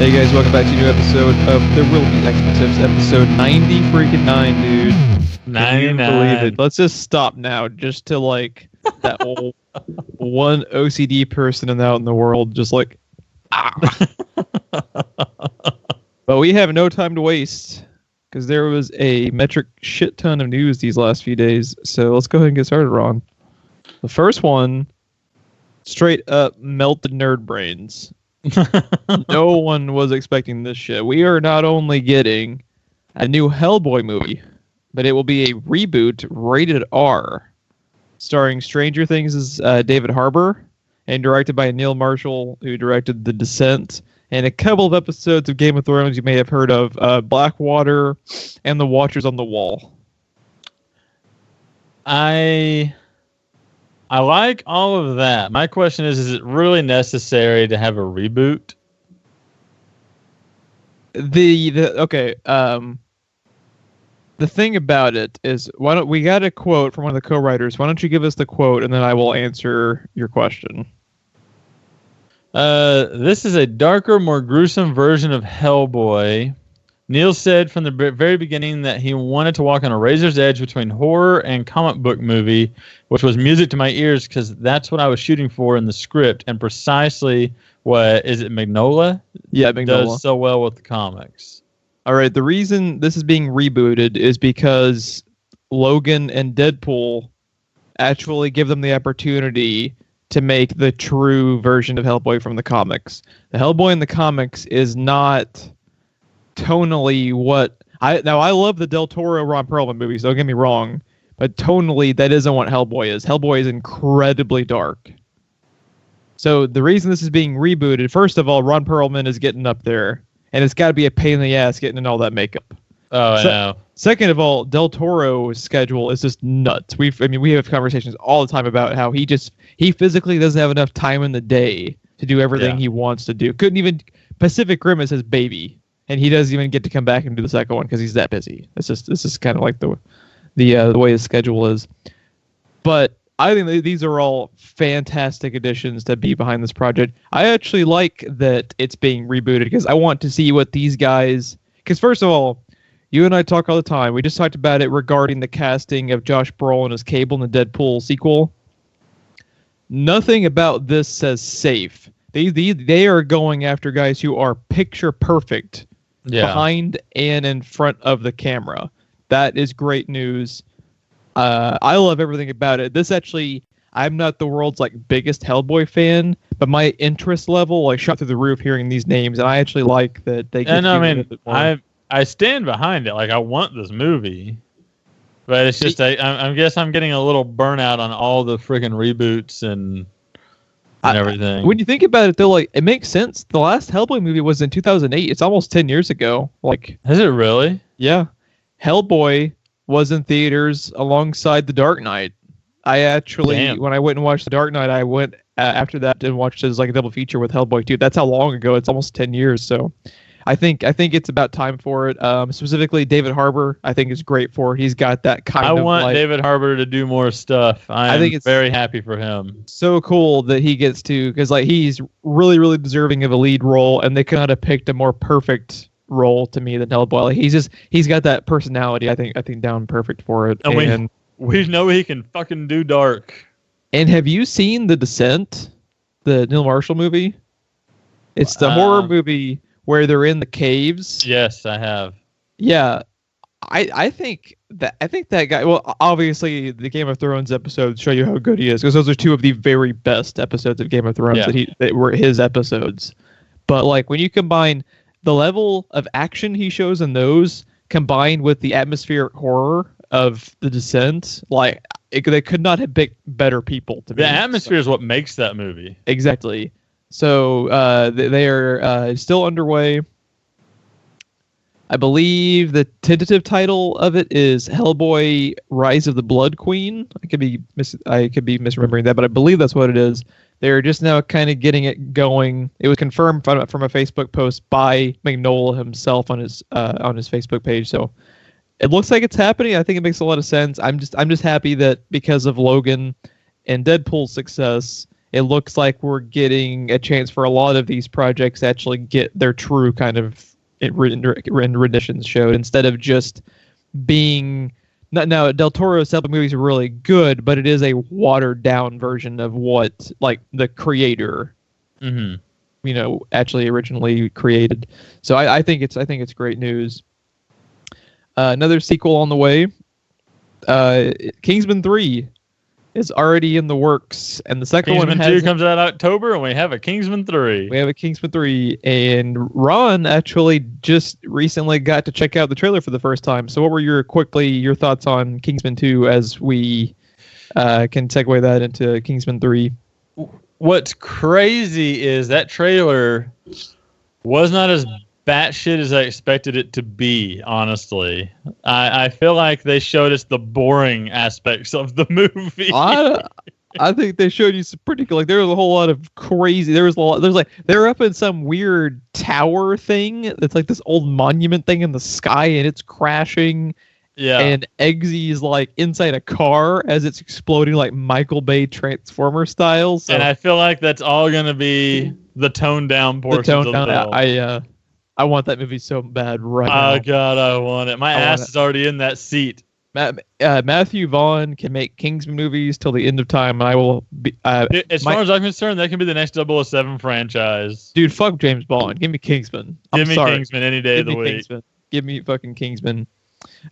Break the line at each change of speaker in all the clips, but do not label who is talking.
Hey guys, welcome back to a new episode of There Will Be Expletives, episode 90 freaking 9, dude.
99.
Believe it. Let's just stop now, just to like that whole one OCD person out in the world, just like, ah. But we have no time to waste, because there was a metric shit ton of news these last few days, so let's go ahead and get started, Ron. The first one, straight up melted nerd brains. No one was expecting this shit. We are not only getting a new Hellboy movie, but it will be a reboot rated R, starring Stranger Things' David Harbour, and directed by Neil Marshall, who directed The Descent, and a couple of episodes of Game of Thrones you may have heard of, Blackwater, and The Watchers on the Wall.
I like all of that. My question is it really necessary to have a reboot?
The thing about it is, we got a quote from one of the co-writers. Why don't you give us the quote, and then I will answer your question.
This is a darker, more gruesome version of Hellboy. Neil said from the very beginning that he wanted to walk on a razor's edge between horror and comic book movie, which was music to my ears because that's what I was shooting for in the script, and precisely what is it, Mignola?
Yeah, Mignola
does so well with the comics.
All right, the reason this is being rebooted is because Logan and Deadpool actually give them the opportunity to make the true version of Hellboy from the comics. The Hellboy in the comics is not tonally what I love the Del Toro Ron Perlman movies, don't get me wrong, but tonally that isn't what Hellboy is. Hellboy is incredibly dark. So the reason this is being rebooted, first of all, Ron Perlman is getting up there, and it's got to be a pain in the ass getting in all that makeup.
Oh, I know.
Second of all, Del Toro's schedule is just nuts. We have conversations all the time about how he physically doesn't have enough time in the day to do everything he wants to do. Couldn't even Pacific Rim is his baby. And he doesn't even get to come back and do the second one because he's that busy. This is kind of like the way his schedule is. But I think these are all fantastic additions to be behind this project. I actually like that it's being rebooted because I want to see what these guys... Because first of all, you and I talk all the time. We just talked about it regarding the casting of Josh Brolin as Cable in the Deadpool sequel. Nothing about this says safe. They are going after guys who are picture perfect. Behind and in front of the camera. That is great news. I love everything about it. This actually, I'm not the world's biggest Hellboy fan, but my interest level shot through the roof hearing these names, and I actually like that they.
And I mean, I stand behind it. I want this movie, but it's just I guess I'm getting a little burnout on all the freaking reboots and everything.
When you think about it, though, it makes sense. The last Hellboy movie was in 2008. It's almost 10 years ago.
Is it really?
Yeah. Hellboy was in theaters alongside The Dark Knight. I actually, when I went and watched The Dark Knight, I went after that and watched it as a double feature with Hellboy 2. That's how long ago. It's almost 10 years. So I think it's about time for it. Specifically, David Harbour, I think is great for it. He's got that kind of... I
want David Harbour to do more stuff. I think it's very happy for him.
So cool that he gets to... Because he's really, really deserving of a lead role, and they could not have picked a more perfect role to me than Hellboy. He's got that personality, I think down perfect for it.
And we know he can fucking do dark.
And have you seen The Descent? The Neil Marshall movie? It's the horror movie... where they're in the caves.
Yes, I have.
Yeah, I think that guy. Well, obviously, the Game of Thrones episodes show you how good he is, because those are two of the very best episodes of Game of Thrones that were his episodes. But when you combine the level of action he shows in those, combined with the atmospheric horror of The Descent, they could not have picked better people to be.
The atmosphere is what makes that movie.
Exactly. So they are still underway. I believe the tentative title of it is Hellboy: Rise of the Blood Queen. I could be misremembering that, but I believe that's what it is. They're just now kind of getting it going. It was confirmed from a Facebook post by Mignola himself on his Facebook page. So it looks like it's happening. I think it makes a lot of sense. I'm just happy that because of Logan and Deadpool's success, it looks like we're getting a chance for a lot of these projects to actually get their true kind of renditions showed instead of just being. Now, Del Toro's Hellboy movies are really good, but it is a watered down version of what like the creator, actually originally created. So I think it's great news. Another sequel on the way. Kingsman 3 is already in the works, and the second
Kingsman
one
2 comes out October, and we have a Kingsman 3.
We have a Kingsman 3, and Ron actually just recently got to check out the trailer for the first time. So what were your thoughts on Kingsman 2 as we can segue that into Kingsman 3?
What's crazy is that trailer was not as batshit as I expected it to be, honestly. I feel like they showed us the boring aspects of the movie.
I think they showed you some pretty cool. Like there was a whole lot of crazy. They were up in some weird tower thing. That's like this old monument thing in the sky, and it's crashing. Yeah. And Eggsy's like inside a car as it's exploding, like Michael Bay Transformer style. So,
and I feel like that's all gonna be the toned down portions of the film.
I want that movie so bad right now.
Oh God, I want it. My ass is already in that seat.
Matthew Vaughn can make Kingsman movies till the end of time. I will be.
As far as I'm concerned, that can be the next 007 franchise.
Dude, fuck James Bond. Give me Kingsman.
Give me Kingsman any day of the week.
Kingsman. Give me fucking Kingsman.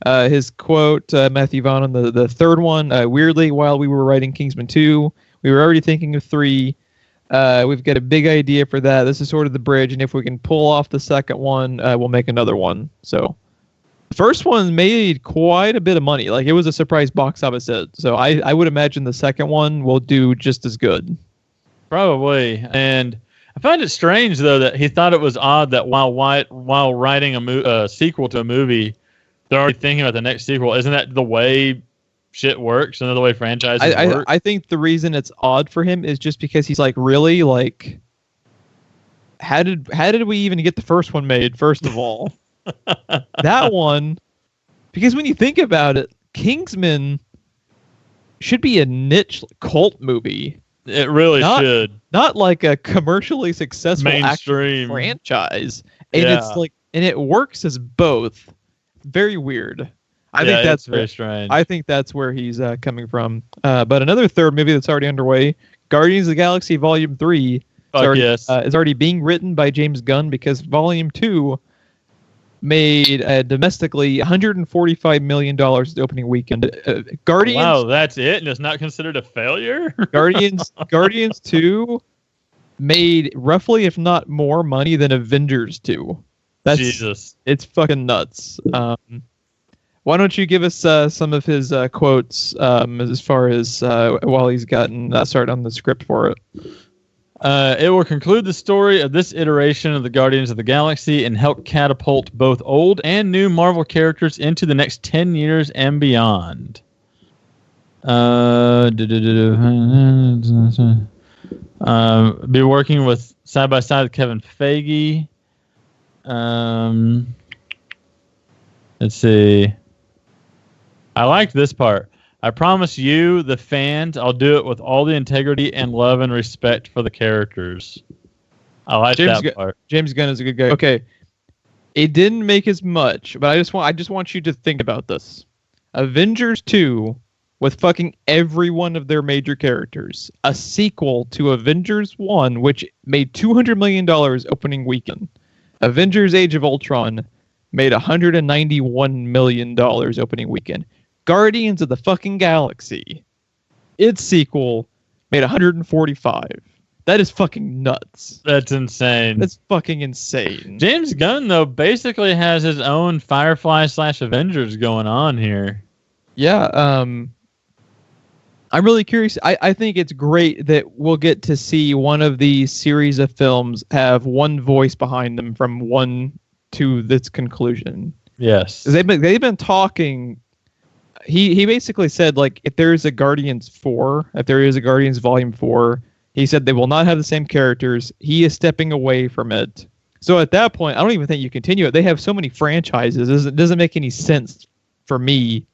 His quote, Matthew Vaughn on the third one. Weirdly, while we were writing Kingsman 2, we were already thinking of 3. We've got a big idea for that. This is sort of the bridge, and if we can pull off the second one, we'll make another one. So, the first one made quite a bit of money. Like, it was a surprise box office hit. So, I would imagine the second one will do just as good.
Probably. And I find it strange, though, that he thought it was odd that while writing a sequel to a movie, they're already thinking about the next sequel. Isn't that the way shit works and the way franchises work?
I think the reason it's odd for him is just because he's like, really, like, how did we even get the first one made? First of all, that one, because when you think about it, Kingsman should be a niche cult movie.
It really should,
not like a commercially successful
mainstream
franchise. And it's like, and it works as both. Very weird. I think that's
very strange.
I think that's where he's coming from. But another third movie that's already underway, Guardians of the Galaxy Volume 3, is already being written by James Gunn because Volume 2 made domestically $145 million the opening weekend. Guardians.
Wow, that's it, and it's not considered a failure.
Guardians 2 made roughly, if not more, money than Avengers 2. That's Jesus. It's fucking nuts. Why don't you give us some of his quotes as far as while he's gotten started on the script for it?
It will conclude the story of this iteration of the Guardians of the Galaxy and help catapult both old and new Marvel characters into the next 10 years and beyond. Be working with side by side with Kevin Feige. Let's see. I liked this part. I promise you, the fans, I'll do it with all the integrity and love and respect for the characters. I like that part.
James Gunn is a good guy. Okay, it didn't make as much, but I just want you to think about this. Avengers 2 with fucking every one of their major characters. A sequel to Avengers 1, which made $200 million opening weekend. Avengers Age of Ultron made $191 million opening weekend. Guardians of the fucking Galaxy, its sequel, made $145. That is fucking nuts.
That's insane.
That's fucking insane.
James Gunn, though, basically has his own Firefly/Avengers going on here.
Yeah, I'm really curious. I think it's great that we'll get to see one of these series of films have one voice behind them from one to this conclusion.
Yes.
They've been talking. He basically said, like, if there is a Guardians 4, if there is a Guardians Volume 4, he said they will not have the same characters. He is stepping away from it. So at that point, I don't even think you continue it. They have so many franchises. It doesn't make any sense for me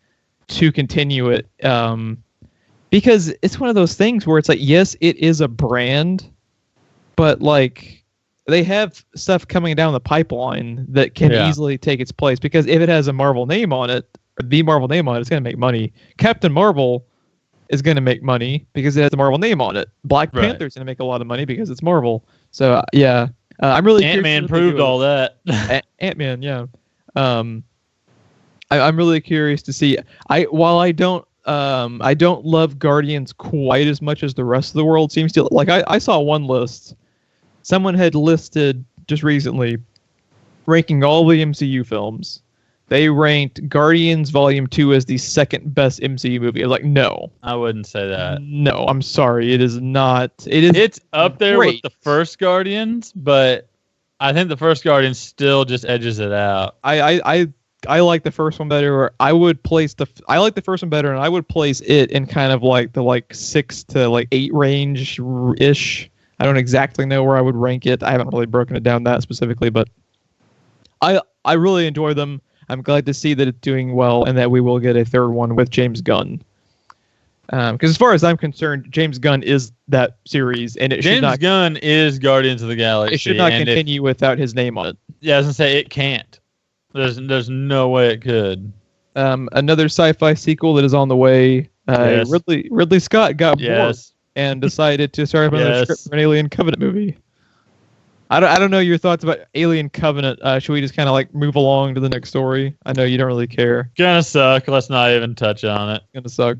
to continue it. because it's one of those things where it's like, yes, it is a brand, but like they have stuff coming down the pipeline that can easily take its place. Because if it has a Marvel name on it, or the Marvel name on it, it's going to make money. Captain Marvel is going to make money because it has the Marvel name on it. Black Panther's going to make a lot of money because it's Marvel. So I'm really
Ant-Man proved all that.
Ant-Man, yeah. I'm really curious to see. While I don't love Guardians quite as much as the rest of the world seems to. Like I saw one list. Someone had listed just recently ranking all the MCU films. They ranked Guardians Volume 2 as the second best MCU movie. I was like, no.
I wouldn't say that.
No, I'm sorry. It is not.
It's up there with the first Guardians, but I think the first Guardians still just edges it out.
I like the first one better. I like the first one better, and I would place it in kind of like the 6 to 8 range ish. I don't exactly know where I would rank it. I haven't really broken it down that specifically, but I really enjoy them. I'm glad to see that it's doing well and that we will get a third one with James Gunn. Because as far as I'm concerned, James Gunn is that series, and James
Gunn is Guardians of the Galaxy.
It should not continue without his name on it.
Yeah, I was gonna say it can't. There's no way it could.
Another sci-fi sequel that is on the way. Ridley Scott got bored and decided to start another script for an Alien Covenant movie. I don't know your thoughts about Alien Covenant. Should we just kind of move along to the next story? I know you don't really care.
Gonna suck. Let's not even touch on it.
Gonna suck.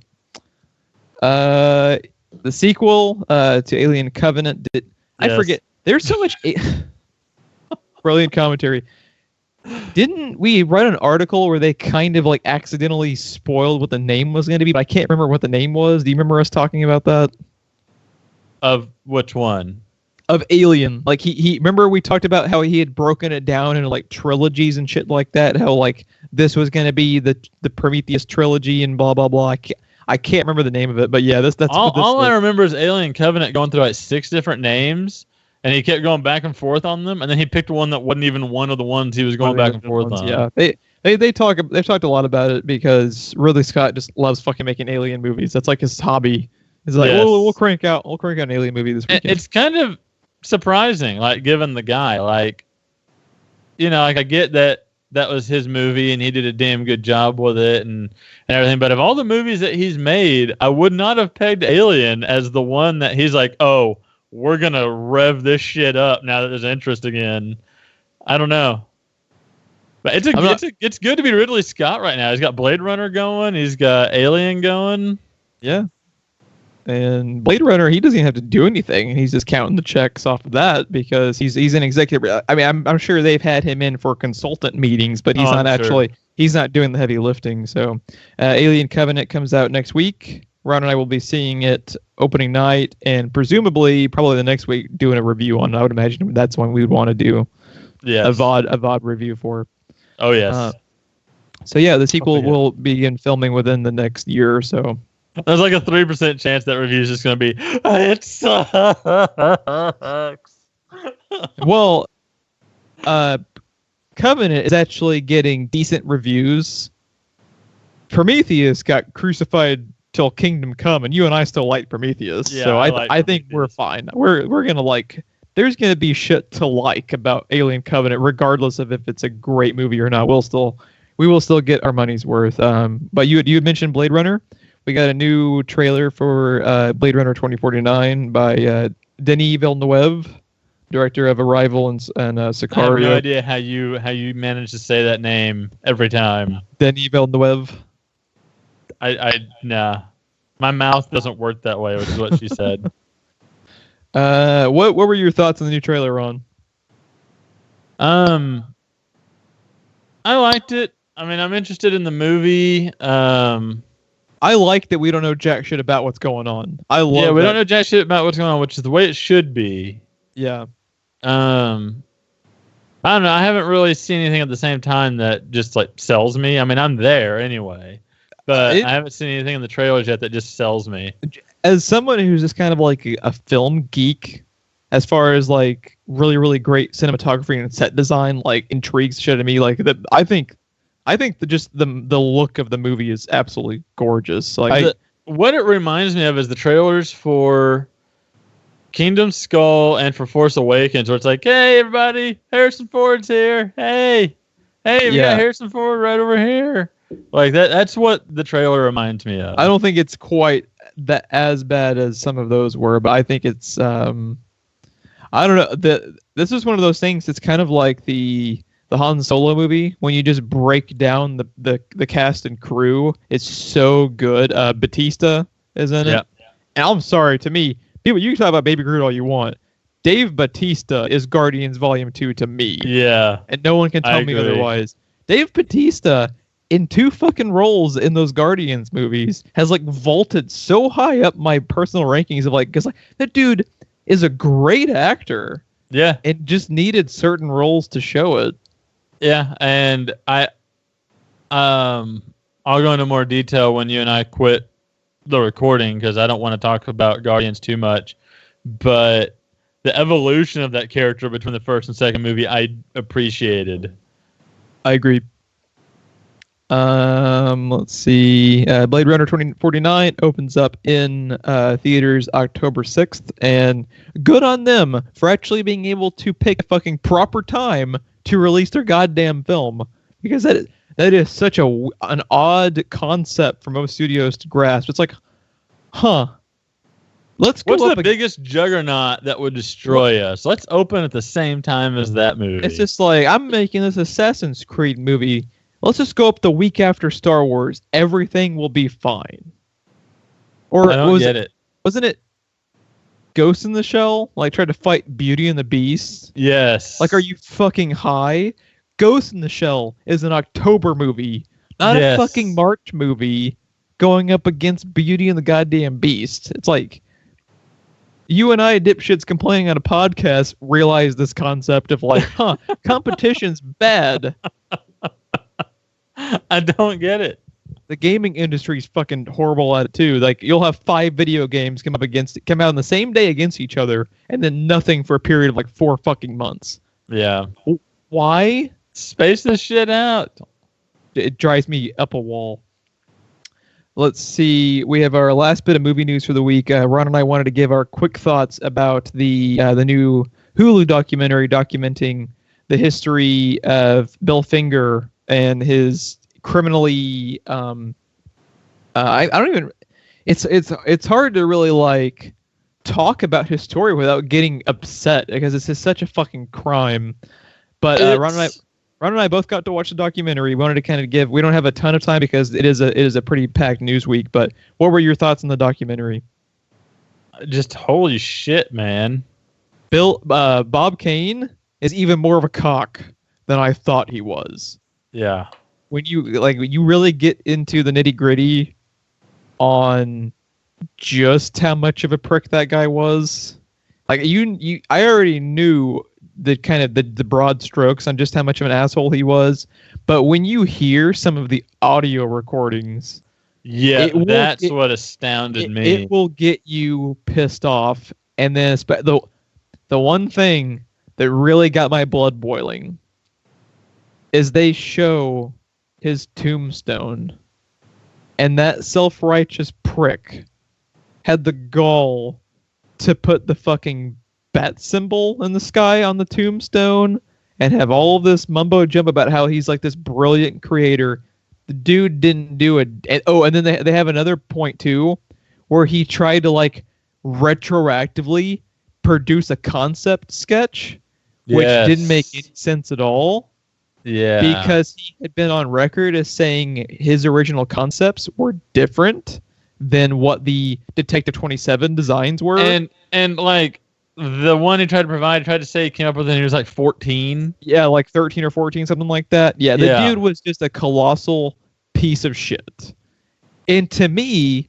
The sequel to Alien Covenant. I forget. There's so much brilliant commentary. Didn't we write an article where they kind of accidentally spoiled what the name was going to be? But I can't remember what the name was. Do you remember us talking about that?
Of which one?
Of Alien. He remember we talked about how he had broken it down into trilogies and shit like that. How this was going to be the Prometheus trilogy and blah blah blah. I can't remember the name of it, but yeah, that's
all I remember is Alien Covenant going through 6 different names, and he kept going back and forth on them, and then he picked one that wasn't even one of the ones he was going back and forth on.
Yeah, they've talked a lot about it because Ridley Scott just loves fucking making alien movies. That's his hobby. He's we'll crank out an alien movie this weekend.
It's kind of surprising, given the guy, I get that was his movie and he did a damn good job with it and everything. But of all the movies that he's made, I would not have pegged Alien as the one that he's oh, we're going to rev this shit up now that there's interest again. I don't know. But it's good to be Ridley Scott right now. He's got Blade Runner going. He's got Alien going.
Yeah. And Blade Runner, he doesn't even have to do anything. He's just counting the checks off of that because he's an executive. I mean, I'm sure they've had him in for consultant meetings, but he's not doing the heavy lifting. So, Alien Covenant comes out next week. Ron and I will be seeing it opening night, and presumably, probably the next week, doing a review on it. I would imagine that's one we would want to do. A VOD review for.
Oh yes.
So yeah, the sequel will begin filming within the next year or so.
There's a 3% chance that review is just going to be, it sucks.
Well, Covenant is actually getting decent reviews. Prometheus got crucified till Kingdom Come, and you and I still like Prometheus. Yeah, so I think we're fine. We're going to there's going to be shit to like about Alien Covenant, regardless of if it's a great movie or not. We will still get our money's worth. But you had mentioned Blade Runner. We got a new trailer for Blade Runner 2049 by Denis Villeneuve, director of Arrival and Sicario.
I have no idea how you manage to say that name every time.
Denis Villeneuve.
Nah. My mouth doesn't work that way, which is what she said.
What were your thoughts on the new trailer, Ron?
I liked it. I mean, I'm interested in the movie.
I like that we don't know jack shit about what's going on. We
don't know jack shit about what's going on, which is the way it should be.
Yeah.
I don't know. I haven't really seen anything at the same time that just sells me. I mean, I'm there anyway, but I haven't seen anything in the trailers yet that just sells me.
As someone who's just kind of a film geek, as far as really, really great cinematography and set design, intrigues shit to me. I think the look of the movie is absolutely gorgeous.
what it reminds me of is the trailers for Kingdom Skull and for Force Awakens, where it's like, hey, everybody, Harrison Ford's here. Hey, we got Harrison Ford right over here. Like that's what the trailer reminds me of.
I don't think it's quite that as bad as some of those were, but I think it's I don't know. This is one of those things. It's kind of like the Han Solo movie when you just break down the cast and crew. It's so good. Batista is in it. And I'm sorry, to me, people, you can talk about Baby Groot all you want. Dave Bautista is Guardians Volume 2 to me.
Yeah.
And no one can tell me otherwise. Dave Bautista, in 2 fucking roles in those Guardians movies, has like vaulted so high up my personal rankings of like, because like that dude is a great actor.
Yeah.
And just needed certain roles to show it.
Yeah, and I'll go into more detail when you and I quit the recording because I don't want to talk about Guardians too much. But the evolution of that character between the first and second movie, I appreciated.
I agree. Let's see. Blade Runner 2049 opens up in theaters October 6th, and good on them for actually being able to pick a fucking proper time to release their goddamn film, because that is such an odd concept for most studios to grasp. It's like, let's go.
What's the biggest juggernaut that would destroy us? Let's open at the same time as that movie.
It's just like, I'm making this Assassin's Creed movie. Let's just go up the week after Star Wars. Everything will be fine. Or
I don't get it.
Wasn't it Ghost in the Shell? Like, tried to fight Beauty and the Beast?
Yes.
Like, are you fucking high? Ghost in the Shell is an October movie, not a fucking March movie going up against Beauty and the goddamn Beast. It's like, you and I, dipshits complaining on a podcast, realize this concept of like, competition's bad.
I don't get it.
The gaming industry's fucking horrible at it too. Like, you'll have 5 video games come out on the same day against each other, and then nothing for a period of like 4 fucking months.
Yeah.
Why?
Space this shit out.
It drives me up a wall. Let's see. We have our last bit of movie news for the week. Ron and I wanted to give our quick thoughts about the new Hulu documentary documenting the history of Bill Finger and his criminally I don't even it's hard to really like talk about his story without getting upset, because it's just such a fucking crime. But Ron and I both got to watch the documentary. We wanted to kind of we don't have a ton of time because it is a pretty packed news week, but what were your thoughts on the documentary?
Just holy shit, man.
Bob Kane is even more of a cock than I thought he was.
Yeah.
When you really get into the nitty-gritty on just how much of a prick that guy was, like I already knew the kind of the broad strokes on just how much of an asshole he was, but when you hear some of the audio recordings,
that's what astounded me.
It will get you pissed off, and then the one thing that really got my blood boiling is they show his tombstone, and that self-righteous prick had the gall to put the fucking bat symbol in the sky on the tombstone and have all of this mumbo jumbo about how he's like this brilliant creator. The dude didn't do it. And then they have another point too, where he tried to like retroactively produce a concept sketch, which didn't make any sense at all.
Yeah.
Because he had been on record as saying his original concepts were different than what the Detective 27 designs were.
And like the one he tried to say he came up with when he was like 14.
Yeah, like 13 or 14, something like that. Yeah, the dude was just a colossal piece of shit. And to me,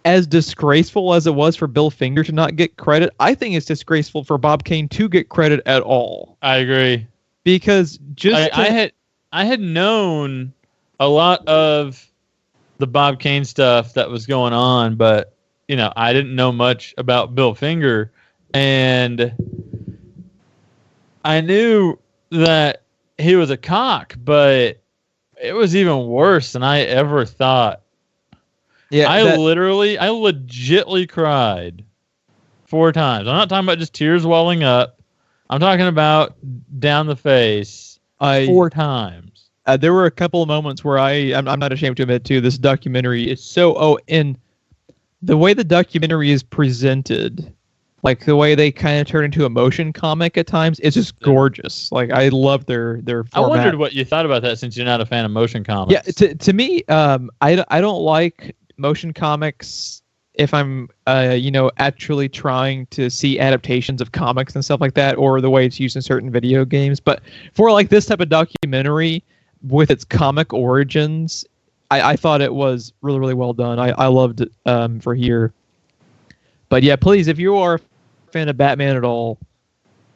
as disgraceful as it was for Bill Finger to not get credit, I think it's disgraceful for Bob Kane to get credit at all.
I agree.
Because
I had known a lot of the Bob Kane stuff that was going on, but I didn't know much about Bill Finger, and I knew that he was a cock, but it was even worse than I ever thought. Yeah, I legitly cried 4 times. I'm not talking about just tears welling up. I'm talking about down the face 4 times.
There were a couple of moments where I'm not ashamed to admit too, this documentary is and the way the documentary is presented, like the way they kind of turn into a motion comic at times, it's just gorgeous. Like I love their format.
I wondered what you thought about that since you're not a fan of motion comics.
Yeah, to me, I don't like motion comics if I'm actually trying to see adaptations of comics and stuff like that, or the way it's used in certain video games. But for like this type of documentary with its comic origins, I thought it was really, really well done. I loved it for here. But yeah, please, if you are a fan of Batman at all,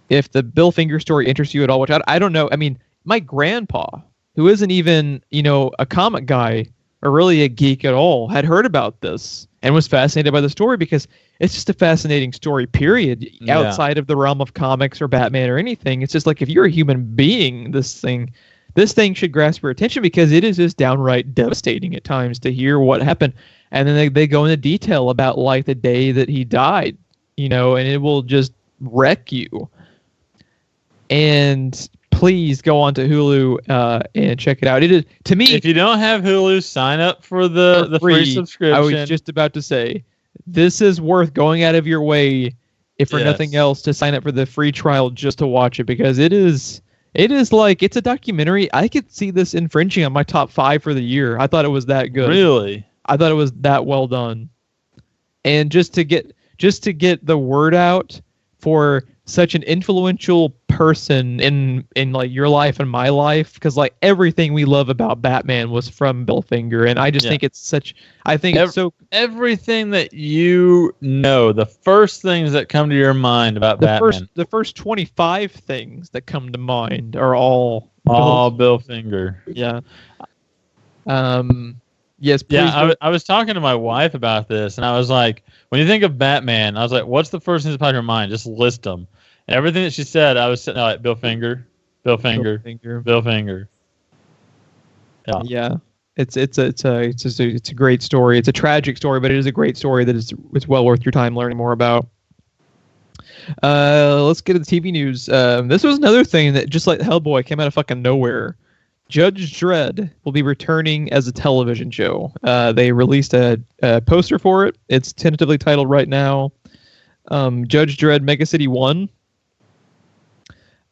if the Bill Finger story interests you at all, which I don't know. I mean, my grandpa, who isn't even, a comic guy or really a geek at all, had heard about this and was fascinated by the story because it's just a fascinating story, period. Yeah. Outside of the realm of comics or Batman or anything. It's just like, if you're a human being, this thing should grasp your attention because it is just downright devastating at times to hear what happened. And then they go into detail about like the day that he died, and it will just wreck you. And please go on to Hulu and check it out. It is, to me,
if you don't have Hulu, sign up for the free subscription.
I was just about to say, this is worth going out of your way, if for nothing else, to sign up for the free trial just to watch it, because it is like, it's a documentary. I could see this infringing on my top 5 for the year. I thought it was that good.
Really?
I thought it was that well done. And just to get the word out for such an influential person in like your life and my life, because like everything we love about Batman was from Bill Finger, and I just think it's such. I think it's so
everything that the first things that come to your mind about Batman,
the first 25 things that come to mind are all
Bill Finger.
Yeah. Yes. Please.
Yeah. I was talking to my wife about this, and I was like, when you think of Batman, I was like, what's the first thing that's on your mind? Just list them. And everything that she said, I was sitting there like, Bill Finger, Bill Finger, Bill Finger.
Yeah. Yeah. It's a great story. It's a tragic story, but it is a great story that it's well worth your time learning more about. Let's get to the TV news. This was another thing that, just like Hellboy, came out of fucking nowhere. Judge Dredd will be returning as a television show. They released a poster for it. It's tentatively titled right now Judge Dredd Mega City 1.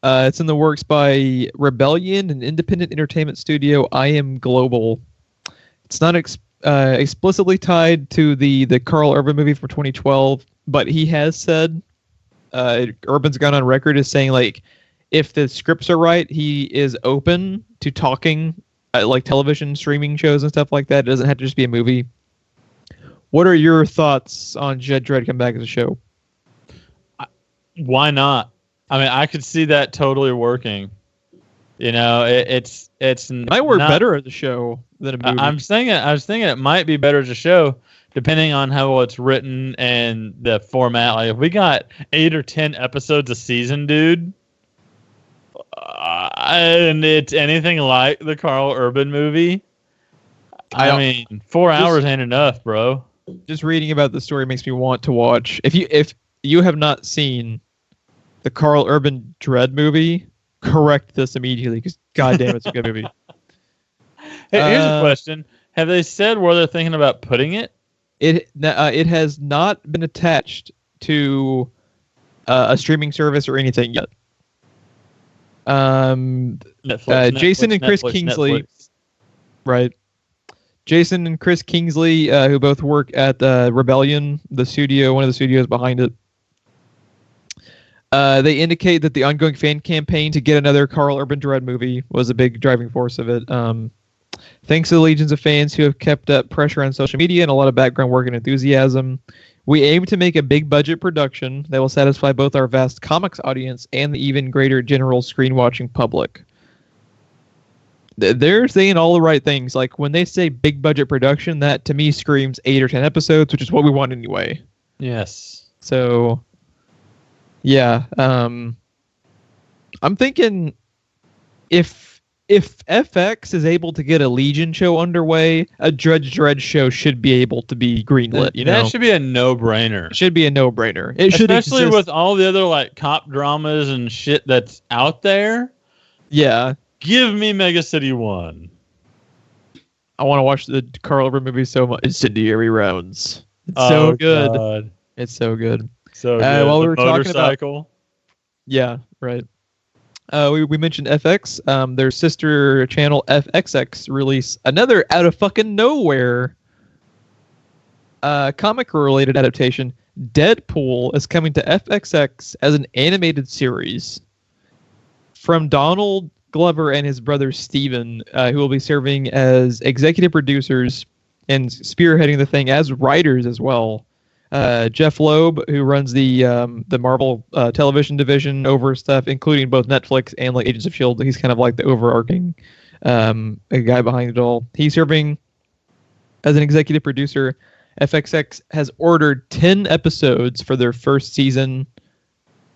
It's in the works by Rebellion, an independent entertainment studio, I Am Global. It's not explicitly tied to the Carl Urban movie from 2012, but he has said, Urban's gone on record as saying, like, if the scripts are right, he is open to talking like television streaming shows and stuff like that. It doesn't have to just be a movie. What are your thoughts on Judge Dredd coming back as a show?
Why not? I mean, I could see that totally working. It's
it might work better as a show than a movie.
I was thinking it might be better as a show, depending on how well it's written and the format. Like, if we got 8 or 10 episodes a season, dude, and it's anything like the Carl Urban movie, I mean, 4 hours ain't enough, bro.
Just reading about the story makes me want to watch. If you have not seen the Carl Urban Dredd movie, correct this immediately, because goddamn, it's a good movie.
Hey, here's a question: have they said where they're thinking about putting it?
It has not been attached to a streaming service or anything yet. Jason and Chris Kingsley, right? Jason and Chris Kingsley, who both work at Rebellion, the studio, one of the studios behind it. They indicate that the ongoing fan campaign to get another Carl Urban Dredd movie was a big driving force of it. Thanks to the legions of fans who have kept up pressure on social media and a lot of background work and enthusiasm, we aim to make a big budget production that will satisfy both our vast comics audience and the even greater general screen watching public. They're saying all the right things. Like, when they say big budget production, that to me screams 8 or 10 episodes, which is what we want anyway.
Yes.
So, yeah. I'm thinking if if FX is able to get a Legion show underway, a Dredd show should be able to be greenlit.
That should be a no-brainer.
It should be a no-brainer. It should
especially with all the other like cop dramas and shit that's out there.
Yeah,
give me Mega City 1.
I want to watch the Carl Urban movie so much. Incendiary Rounds. It's so good.
God.
It's so good.
So good.
While we
the
were
motorcycle.
talking about, yeah, right. We mentioned FX. Their sister channel FXX released another out of fucking nowhere comic related adaptation. Deadpool is coming to FXX as an animated series from Donald Glover and his brother Steven, who will be serving as executive producers and spearheading the thing as writers as well. Jeff Loeb, who runs the Marvel television division over stuff, including both Netflix and like Agents of S.H.I.E.L.D. He's kind of like the overarching guy behind it all. He's serving as an executive producer. FXX has ordered 10 episodes for their first season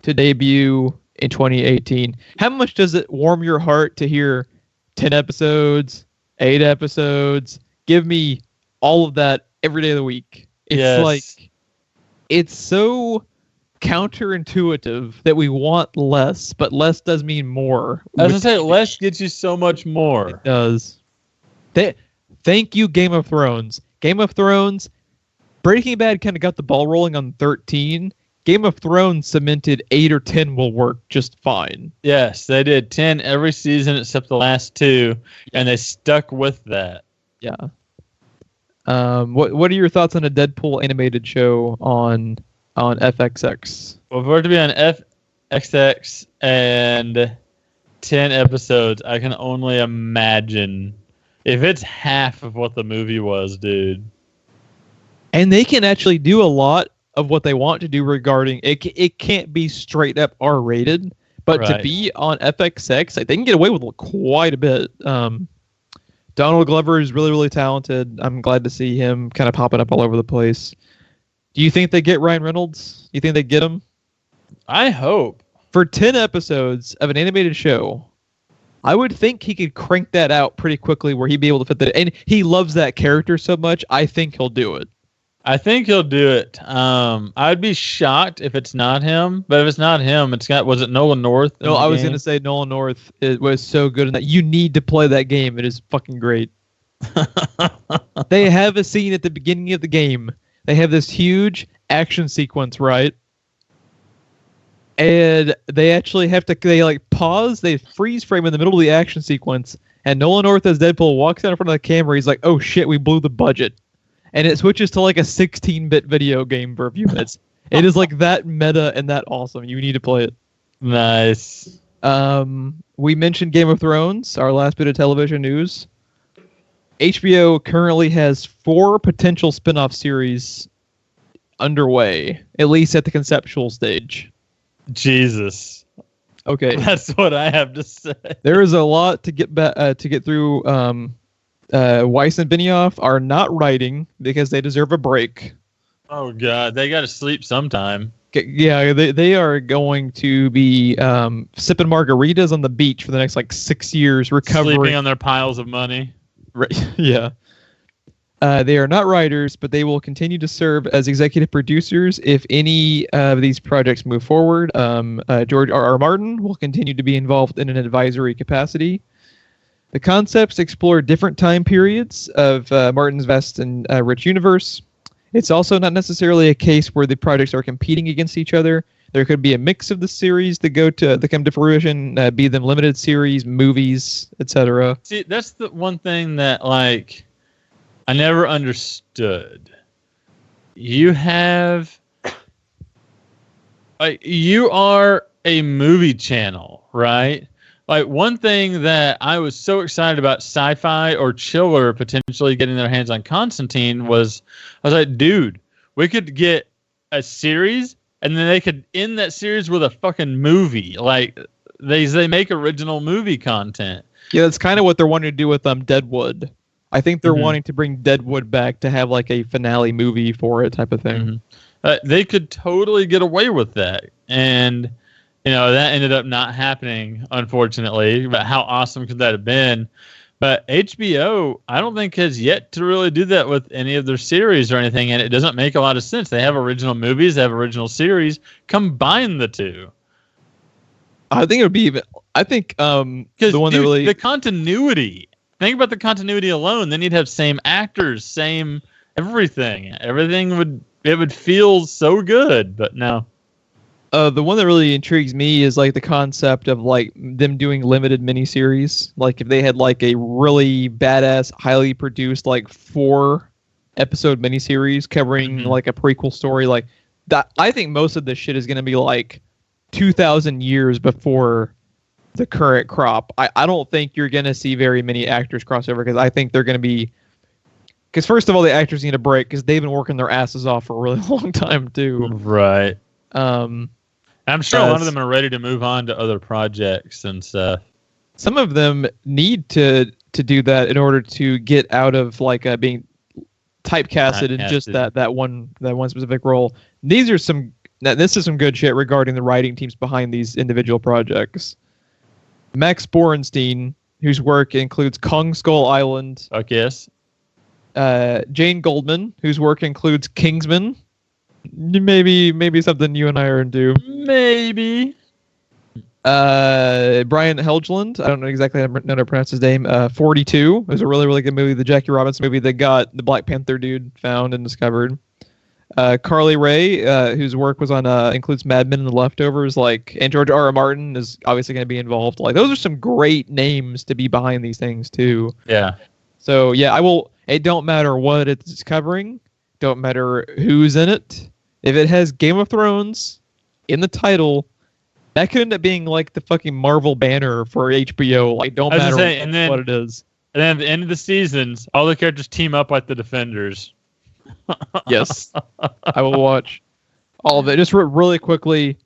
to debut in 2018. How much does it warm your heart to hear 10 episodes, 8 episodes? Give me all of that every day of the week. It's like, it's so counterintuitive that we want less, but less does mean more.
I was going to say, less gets you so much more.
It does. Thank you, Game of Thrones. Game of Thrones, Breaking Bad kind of got the ball rolling on 13. Game of Thrones cemented 8 or 10 will work just fine.
Yes, they did 10 every season except the last 2, and they stuck with that.
Yeah. What are your thoughts on a Deadpool animated show on FXX?
Well, for it to be on FXX and 10 episodes, I can only imagine if it's half of what the movie was, dude.
And they can actually do a lot of what they want to do regarding it. It can't be straight up R-rated, but to be on FXX, like, they can get away with quite a bit. Donald Glover is really, really talented. I'm glad to see him kind of popping up all over the place. Do you think they get Ryan Reynolds? You think they get him?
I hope.
For 10 episodes of an animated show, I would think he could crank that out pretty quickly where he'd be able to fit that. And he loves that character so much, I think he'll do it.
I think he'll do it. I'd be shocked if it's not him, but if it's not him, was it Nolan North?
No, I was going to say Nolan North. It was so good in that. You need to play that game. It is fucking great. They have a scene at the beginning of the game. They have this huge action sequence, right? And they actually have to, pause, they freeze frame in the middle of the action sequence, and Nolan North as Deadpool walks out in front of the camera. He's like, oh shit, we blew the budget. And it switches to like a 16-bit video game for a few minutes. It is like that meta and that awesome. You need to play it.
Nice.
We mentioned Game of Thrones, our last bit of television news. HBO currently has 4 potential spin-off series underway, at least at the conceptual stage.
Jesus.
Okay.
That's what I have to say.
There is a lot to get through. Weiss and Benioff are not writing because they deserve a break.
Oh God, they got to sleep sometime.
Yeah, they are going to be sipping margaritas on the beach for the next 6 years, recovering.
Sleeping on their piles of money.
Right. Yeah. They are not writers, but they will continue to serve as executive producers if any of these projects move forward. George R.R. Martin will continue to be involved in an advisory capacity. The concepts explore different time periods of Martin's vast and rich universe. It's also not necessarily a case where the projects are competing against each other. There could be a mix of the series that come to fruition, be them limited series, movies, etc.
See, that's the one thing that I never understood. You have you are a movie channel, right? One thing that I was so excited about Sci-Fi or Chiller potentially getting their hands on Constantine was, I was like, dude, we could get a series and then they could end that series with a fucking movie. They make original movie content.
Yeah, that's kind of what they're wanting to do with Deadwood. I think they're wanting to bring Deadwood back to have a finale movie for it type of thing.
They could totally get away with that. And that ended up not happening, unfortunately. But how awesome could that have been? But HBO, I don't think has yet to really do that with any of their series or anything, and it doesn't make a lot of sense. They have original movies, they have original series. Combine the two.
I think it would be even. I think the one that really
the continuity. Think about the continuity alone. Then you'd have same actors, same everything. Everything would feel so good, but no.
The one that really intrigues me is like the concept of like them doing limited miniseries. Like if they had like a really badass, highly produced like 4-episode miniseries covering like a prequel story, like that. I think most of this shit is going to be like 2,000 years before the current crop. I don't think you're going to see very many actors cross over because I think they're going to be. Because first of all, the actors need a break because they've been working their asses off for a really long time too.
Right. I'm sure a lot of them are ready to move on to other projects and stuff.
Some of them need to do that in order to get out of like being typecasted in just that one specific role. This is some good shit regarding the writing teams behind these individual projects. Max Borenstein, whose work includes Kong Skull Island.
Okay, yes.
Jane Goldman, whose work includes Kingsman. Maybe something you and I are into.
Maybe.
Brian Helgeland. I don't know exactly how to pronounce his name. 42. It was a really, really good movie. The Jackie Robinson movie that got the Black Panther dude found and discovered. Carly Rae, whose work was on includes Mad Men and The Leftovers, and George R.R. Martin is obviously going to be involved. Like those are some great names to be behind these things too.
Yeah.
So yeah, I will. It don't matter what it's covering. Don't matter who's in it. If it has Game of Thrones in the title, that could end up being like the fucking Marvel banner for HBO. Like, don't matter what it is.
And then at the end of the seasons, all the characters team up like the Defenders.
Yes. I will watch all of it. Just really quickly,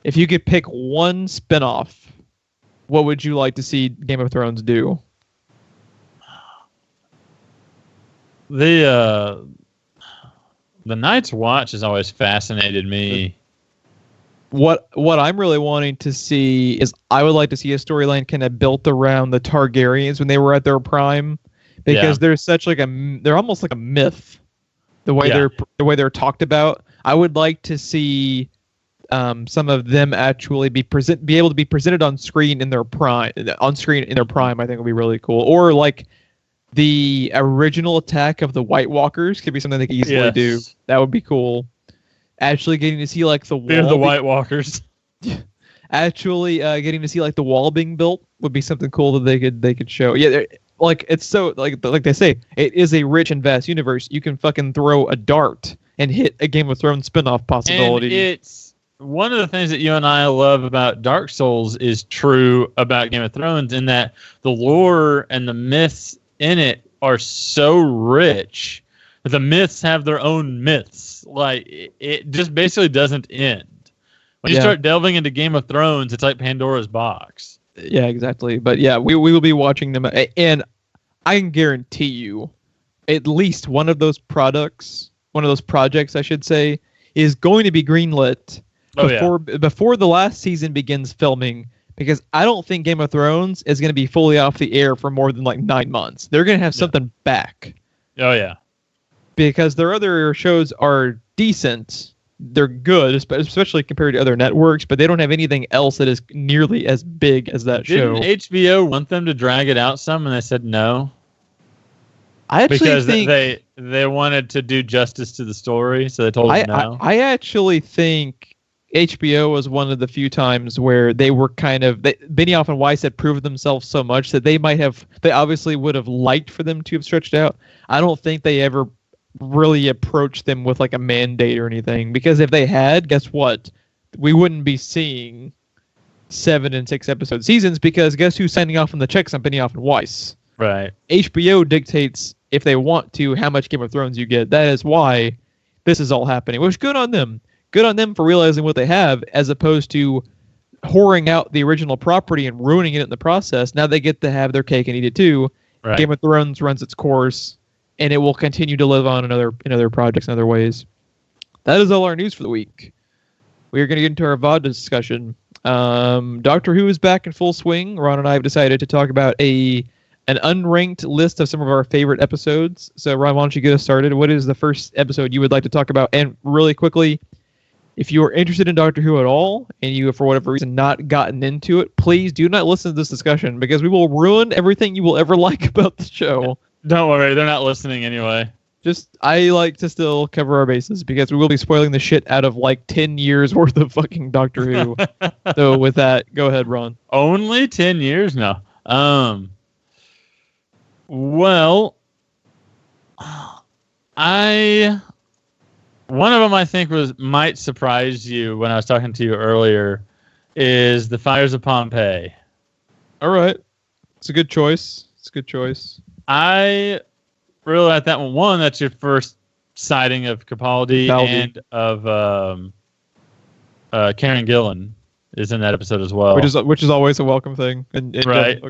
if you could pick one spinoff, what would you like to see Game of Thrones do?
The Night's Watch has always fascinated me.
What I'm really wanting to see is I would like to see a storyline kind of built around the Targaryens when they were at their prime, because they're such like they're almost like a myth. The way they're talked about. I would like to see some of them actually be able to be presented on screen in their prime. I think would be really cool. Or like the original attack of the White Walkers could be something they could easily do. That would be cool. Actually getting to see like the wall.
The White Walkers.
Actually getting to see like the wall being built would be something cool that they could show. Yeah, like it's so like they say, it is a rich and vast universe. You can fucking throw a dart and hit a Game of Thrones spinoff possibility.
And it's one of the things that you and I love about Dark Souls is true about Game of Thrones, in that the lore and the myths in it are so rich. The myths have their own myths. Like it just basically doesn't end. When you start delving into Game of Thrones, it's like Pandora's box.
Yeah, exactly. But yeah, we will be watching them, and I can guarantee you, at least one of those projects, I should say, is going to be greenlit before the last season begins filming. Because I don't think Game of Thrones is going to be fully off the air for more than like 9 months. They're going to have something back.
Oh yeah.
Because their other shows are decent. They're good, especially compared to other networks, but they don't have anything else that is nearly as big as that show.
Didn't HBO want them to drag it out some, and they said no?
I actually think
they wanted to do justice to the story, so they told them no.
I actually think HBO was one of the few times where they were Benioff and Weiss had proved themselves so much that they obviously would have liked for them to have stretched out. I don't think they ever really approached them with like a mandate or anything, because if they had, guess what? We wouldn't be seeing 7 and 6 episode seasons, because guess who's signing off on the checks on Benioff and Weiss?
Right.
HBO dictates, if they want to, how much Game of Thrones you get. That is why this is all happening, which good on them. Good on them for realizing what they have, as opposed to whoring out the original property and ruining it in the process. Now they get to have their cake and eat it too. Right. Game of Thrones runs its course, and it will continue to live on in other projects and other ways. That is all our news for the week. We are going to get into our VOD discussion. Doctor Who is back in full swing. Ron and I have decided to talk about an unranked list of some of our favorite episodes. So, Ron, why don't you get us started? What is the first episode you would like to talk about? And really quickly, if you are interested in Doctor Who at all, and you have, for whatever reason, not gotten into it, please do not listen to this discussion, because we will ruin everything you will ever like about the show.
Don't worry, they're not listening anyway.
I like to still cover our bases, because we will be spoiling the shit out of like 10 years worth of fucking Doctor Who. So with that, go ahead, Ron.
Only 10 years now. Well, one of them I think might surprise you when I was talking to you earlier is The Fires of Pompeii.
All right. It's a good choice.
I really like that one. One, that's your first sighting of Capaldi. And of Karen Gillan is in that episode as well.
Which is always a welcome thing.
Right.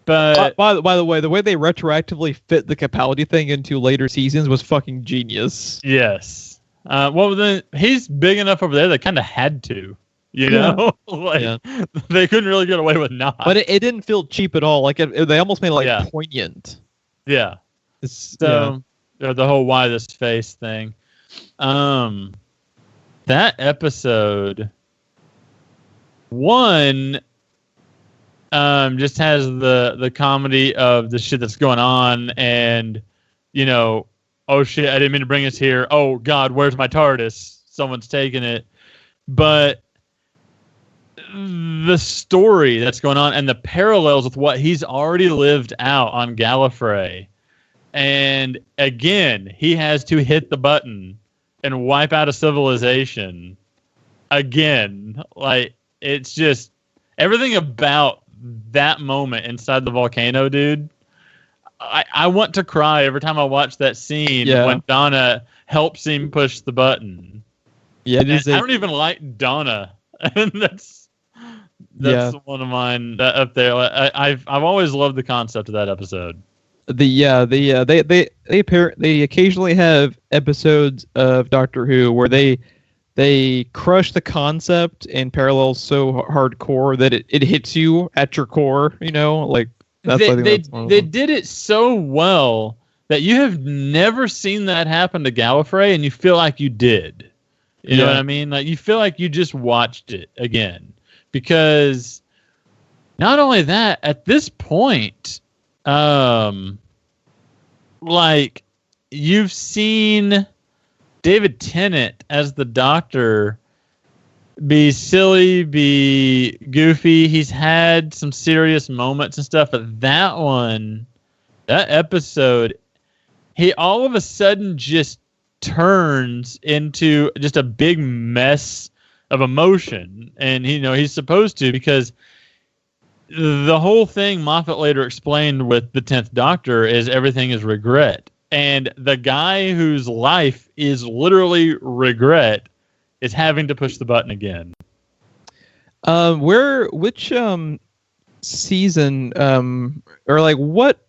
But
by the way, the way they retroactively fit the Capaldi thing into later seasons was fucking genius.
Yes. Well, then he's big enough over there they kind of had to. You know, they couldn't really get away with not.
But it didn't feel cheap at all. Like they almost made it poignant.
Yeah. The whole why this face thing. That episode one just has the comedy of the shit that's going on, and oh shit, I didn't mean to bring us here. Oh God, where's my TARDIS? Someone's taken it. But the story that's going on and the parallels with what he's already lived out on Gallifrey. And again, he has to hit the button and wipe out a civilization again. Like, it's just everything about that moment inside the volcano, dude. I want to cry every time I watch that scene when Donna helps him push the button. Yeah, I don't even like Donna. And that's one of mine up there. I've always loved the concept of that episode.
They occasionally have episodes of Doctor Who where they crush the concept and parallels so hardcore that it hits you at your core. Like they did it so well that you have never seen that happen to Gallifrey, and you feel like you did. You know what I mean? Like, you feel like you just watched it again. Because not only that, at this point, like, you've seen David Tennant as the Doctor be silly, be goofy. He's had some serious moments and stuff, but that episode, he all of a sudden just turns into just a big mess of emotion. And he's supposed to, because the whole thing Moffat later explained with the 10th Doctor is everything is regret. And the guy whose life is literally regret is having to push the button again. Which season or like what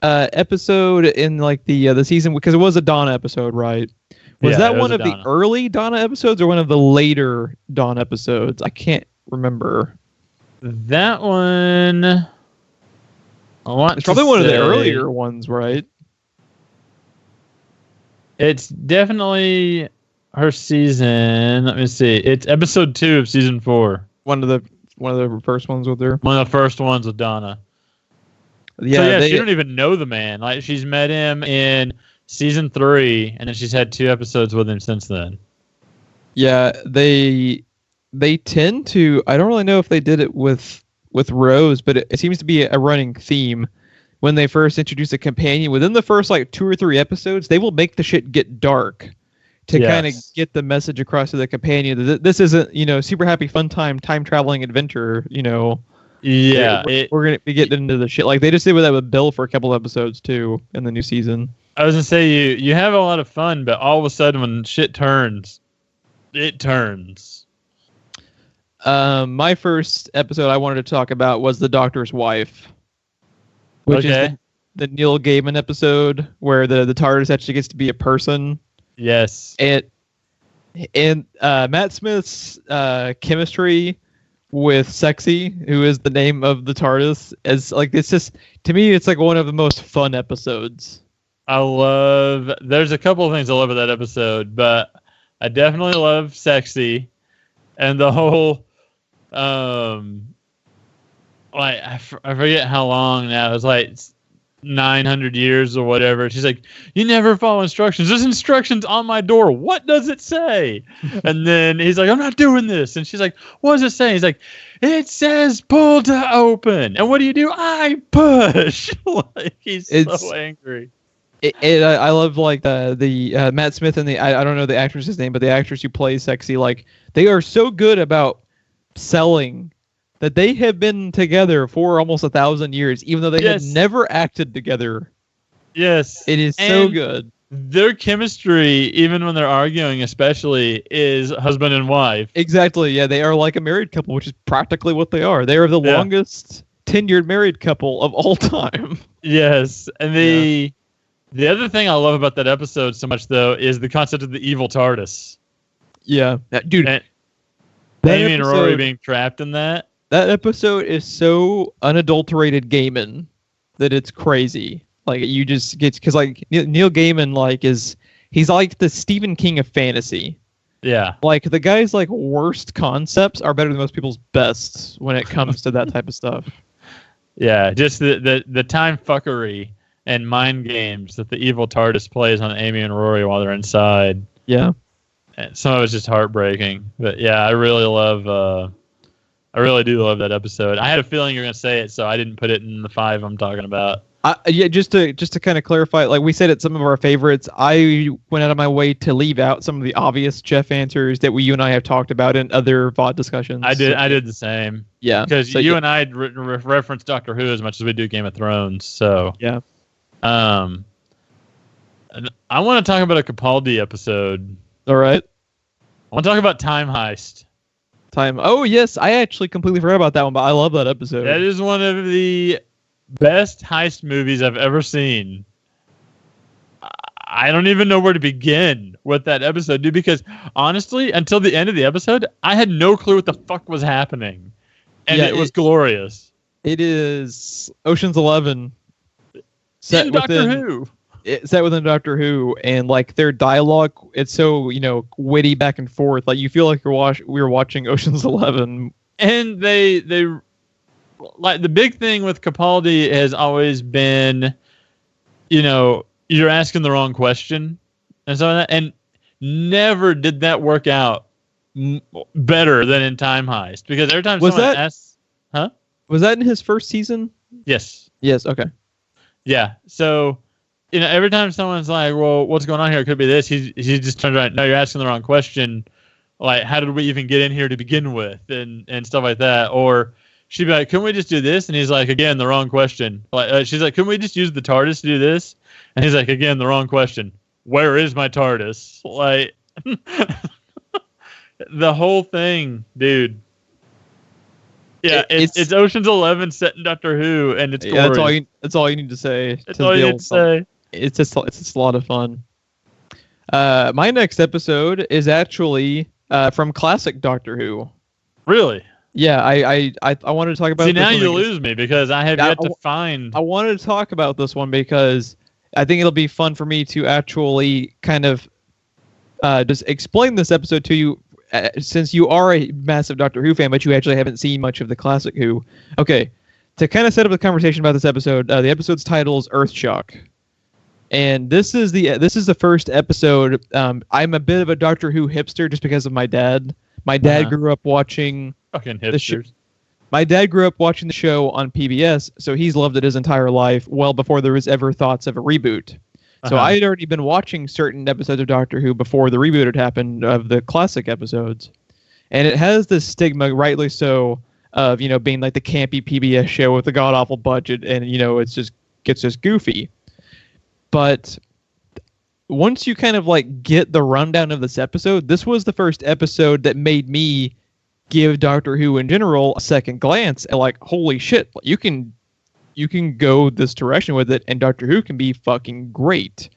episode in like the season, because it was a Donna episode, right? Was that one of the early Donna episodes or one of the later Donna episodes? I can't remember.
That one,
it's probably one of the earlier ones, right?
It's definitely her season. Let me see. It's episode 2 of season 4.
One of the first ones with her.
One of the first ones with Donna. Yeah, she don't even know the man. Like, she's met him in season 3, and then she's had 2 episodes with him since then.
Yeah, they tend to. I don't really know if they did it with Rose, but it seems to be a running theme. When they first introduce a companion, within the first like 2 or 3 episodes, they will make the shit get dark to kind of get the message across to the companion that this isn't, super happy fun time traveling adventure, Yeah, we're gonna be getting into the shit. Like, they just did that with Bill for a couple episodes too in the new season.
I was gonna say you have a lot of fun, but all of a sudden when shit turns, it turns.
My first episode I wanted to talk about was The Doctor's Wife, which is the Neil Gaiman episode where the TARDIS actually gets to be a person.
Yes.
And Matt Smith's chemistry with Sexy, who is the name of the TARDIS, is like, it's just, to me, it's like one of the most fun episodes.
There's a couple of things I love about that episode, but I definitely love Sexy and the whole, I forget how long now. It was like 900 years or whatever. She's like, you never follow instructions. There's instructions on my door. What does it say? And then he's like, I'm not doing this. And she's like, what does it say? He's like, it says pull to open. And what do? I push. Like, he's so angry.
I love like the Matt Smith and I don't know the actress's name, but the actress who plays Sexy, like they are so good about selling that they have been together for almost 1,000 years, even though they have never acted together.
Yes.
It is so good.
Their chemistry, even when they're arguing especially, is husband and wife.
Exactly, yeah. They are like a married couple, which is practically what they are. They are the longest tenured married couple of all time. Yes. And
the other thing I love about that episode so much, though, is the concept of the evil TARDIS.
Yeah. Dude.
Amy and Rory being trapped in that.
That episode is so unadulterated Gaiman that it's crazy. Like, you just get, because like Neil Gaiman, like, he's like the Stephen King of fantasy.
Yeah.
Like, the guy's like worst concepts are better than most people's best when it comes to that type of stuff.
Yeah, just the time fuckery and mind games that the evil TARDIS plays on Amy and Rory while they're inside.
Yeah.
And some of it's just heartbreaking. But yeah, I really do love that episode. I had a feeling you were going to say it, so I didn't put it in the 5 I'm talking about.
Just to kind of clarify, like we said, it's some of our favorites. I went out of my way to leave out some of the obvious Geoff answers that you and I have talked about in other VOD discussions.
I did the same.
Yeah,
because you and I reference Doctor Who as much as we do Game of Thrones. So
yeah.
I want to talk about a Capaldi episode.
All right.
I want to talk about Time Heist.
Oh yes, I actually completely forgot about that one, but I love that episode.
That is one of the best heist movies I've ever seen. I don't even know where to begin with that episode, dude, because honestly, until the end of the episode, I had no clue what the fuck was happening. And it was glorious.
It is Ocean's 11
set Doctor Who.
Set within Doctor Who, and like their dialogue, it's so, witty back and forth. Like you feel like we were watching Ocean's 11.
And they like, the big thing with Capaldi has always been, you're asking the wrong question and so on, and never did that work out better than in Time Heist, because every time someone asks,
was that in his first season?
Yes.
Okay.
Yeah. So, every time someone's like, well, what's going on here? It could be this. He just turns around. No, you're asking the wrong question. Like, how did we even get in here to begin with? And stuff like that. Or she'd be like, can we just do this? And he's like, again, the wrong question. Like, she's like, can we just use the TARDIS to do this? And he's like, again, the wrong question. Where is my TARDIS? Like, the whole thing, dude. Yeah, it's Ocean's 11 set in Doctor Who, and it's glorious.
That's all you need to say.
That's all you need to say.
It's just a lot of fun. My next episode is actually from classic Doctor Who.
Really?
Yeah, I wanted to talk about.
See, now you lose me, because I have yet to find.
I wanted to talk about this one because I think it'll be fun for me to actually kind of just explain this episode to you, since you are a massive Doctor Who fan, but you actually haven't seen much of the classic Who. Okay, to kind of set up the conversation about this episode, the episode's title is Earthshock. And this is the first episode. I'm a bit of a Doctor Who hipster just because of my dad. My dad grew up watching
fucking hipsters.
My dad grew up watching the show on PBS, so he's loved it his entire life, well before there was ever thoughts of a reboot. So I had already been watching certain episodes of Doctor Who before the reboot had happened of the classic episodes. And it has this stigma, rightly so, of, being like the campy PBS show with a god-awful budget, and, it gets just goofy. But once you kind of like get the rundown of this episode, this was the first episode that made me give Doctor Who in general a second glance, and like, holy shit, you can go this direction with it, and Doctor Who can be fucking great.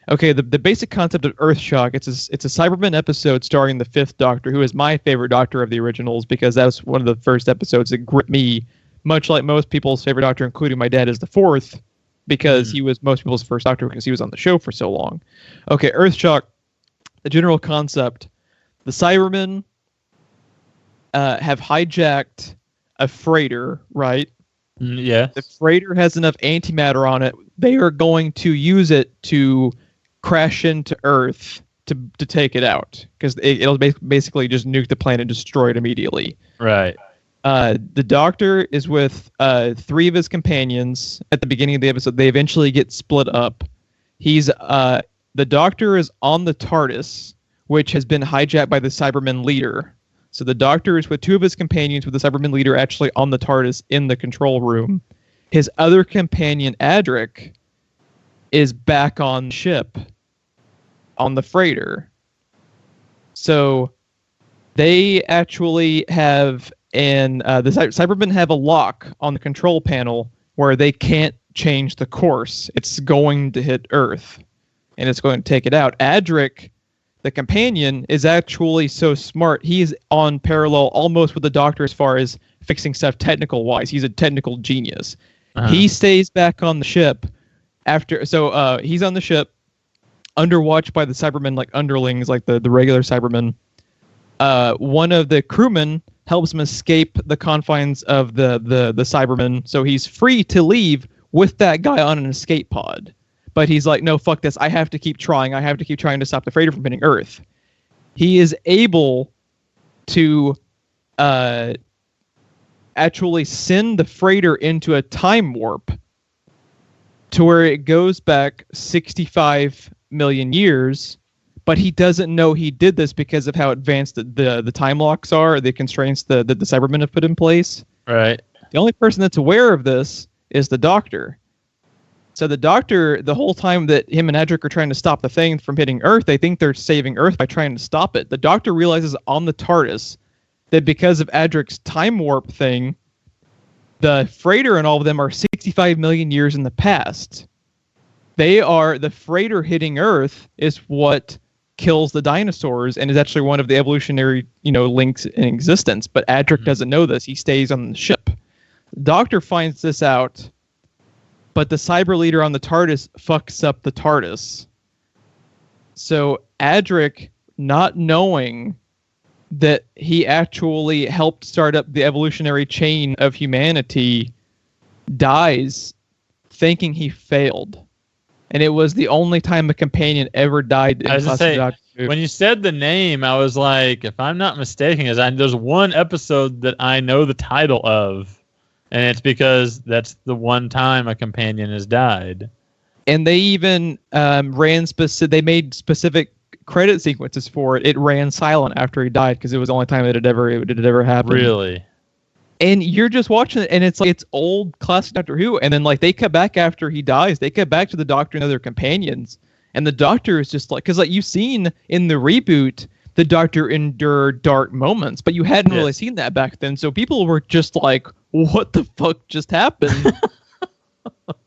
Okay, the basic concept of Earthshock, it's a Cyberman episode starring the Fifth Doctor, who is my favorite Doctor of the originals because that was one of the first episodes that gripped me, much like most people's favorite Doctor, including my dad, is the Fourth, because he was most people's first Doctor because he was on the show for so long. Okay, Earthshock, the general concept, the Cybermen have hijacked a freighter, right?
Yeah.
The freighter has enough antimatter on it. They are going to use it to crash into Earth to take it out because it'll basically just nuke the planet and destroy it immediately.
Right.
The Doctor is with 3 of his companions at the beginning of the episode. They eventually get split up. The Doctor is on the TARDIS, which has been hijacked by the Cybermen leader. So the Doctor is with 2 of his companions, with the Cybermen leader actually on the TARDIS in the control room. His other companion, Adric, is back on ship on the freighter. So they actually have the Cybermen have a lock on the control panel where they can't change the course. It's going to hit Earth, and it's going to take it out. Adric, the companion, is actually so smart. He's on parallel almost with the Doctor as far as fixing stuff technical-wise. He's a technical genius. He stays back on the ship he's on the ship under watch by the Cybermen, like underlings, like the regular Cybermen. One of the crewmen helps him escape the confines of the Cybermen, so he's free to leave with that guy on an escape pod. But he's like, no, fuck this. I have to keep trying. I have to keep trying to stop the freighter from hitting Earth. He is able to actually send the freighter into a time warp to where it goes back 65 million years, but he doesn't know he did this because of how advanced the time locks are, the constraints that the Cybermen have put in place.
Right.
The only person that's aware of this is the Doctor. So the Doctor, the whole time that him and Adric are trying to stop the thing from hitting Earth, they think they're saving Earth by trying to stop it. The Doctor realizes on the TARDIS that because of Adric's time warp thing, the freighter and all of them are 65 million years in the past. The freighter hitting Earth is what kills the dinosaurs and is actually one of the evolutionary, links in existence. But Adric doesn't know this. He stays on the ship. The Doctor finds this out, but the cyber leader on the TARDIS fucks up the TARDIS. So Adric, not knowing that he actually helped start up the evolutionary chain of humanity, dies thinking he failed. And it was the only time a companion ever died in classic Doctor Who.
When you said the name, I was like, if I'm not mistaken, there's one episode that I know the title of, and it's because that's the one time a companion has died.
And they even they made specific credit sequences for it. It ran silent after he died because it was the only time it had ever happened.
Really?
And you're just watching it, and it's like it's old classic Doctor Who, and then like they cut back after he dies. They cut back to the Doctor and other companions, and the Doctor is just like, because like you've seen in the reboot, the Doctor endured dark moments, but you hadn't really seen that back then. So people were just like, "What the fuck just happened?"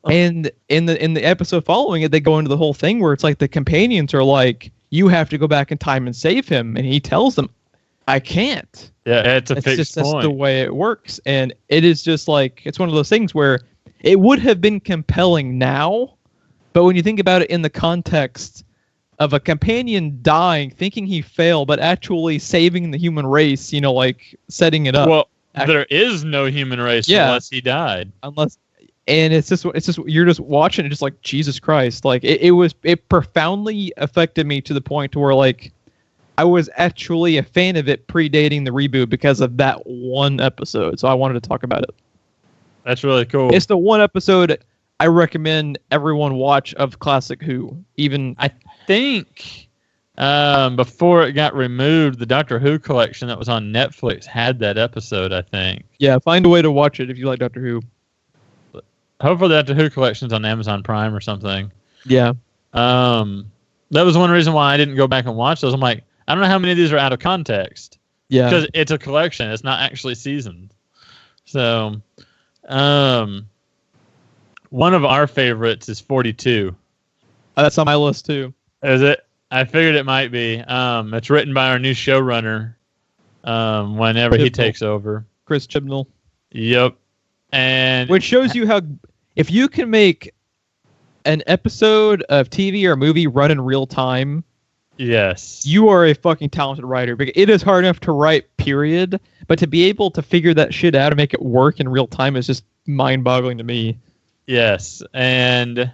And in the episode following it, they go into the whole thing where it's like the companions are like, "You have to go back in time and save him," and he tells them, "I can't."
Yeah, it's just
that's the way it works, and it is just like it's one of those things where it would have been compelling now, but when you think about it in the context of a companion dying, thinking he failed, but actually saving the human race, like setting it up.
Well, there is no human race unless he died.
And it's just you're just watching it, just like Jesus Christ, like it profoundly affected me to the point to where like I was actually a fan of it predating the reboot because of that one episode. So I wanted to talk about it.
That's really cool.
It's the one episode I recommend everyone watch of Classic Who. Even
I think before it got removed, the Doctor Who collection that was on Netflix had that episode, I think.
Yeah, find a way to watch it if you like Doctor Who.
Hopefully the Doctor Who collection's on Amazon Prime or something.
Yeah.
That was one reason why I didn't go back and watch those. I'm like, I don't know how many of these are out of context.
Yeah.
Because it's a collection. It's not actually seasoned. So, one of our favorites is 42.
That's on my list too.
Is it? I figured it might be. It's written by our new showrunner. Whenever he takes over,
Chris Chibnall.
Yep. And
which shows you how, if you can make an episode of TV or movie run in real time,
yes,
you are a fucking talented writer. Because it is hard enough to write, period. But to be able to figure that shit out and make it work in real time is just mind-boggling to me.
Yes, and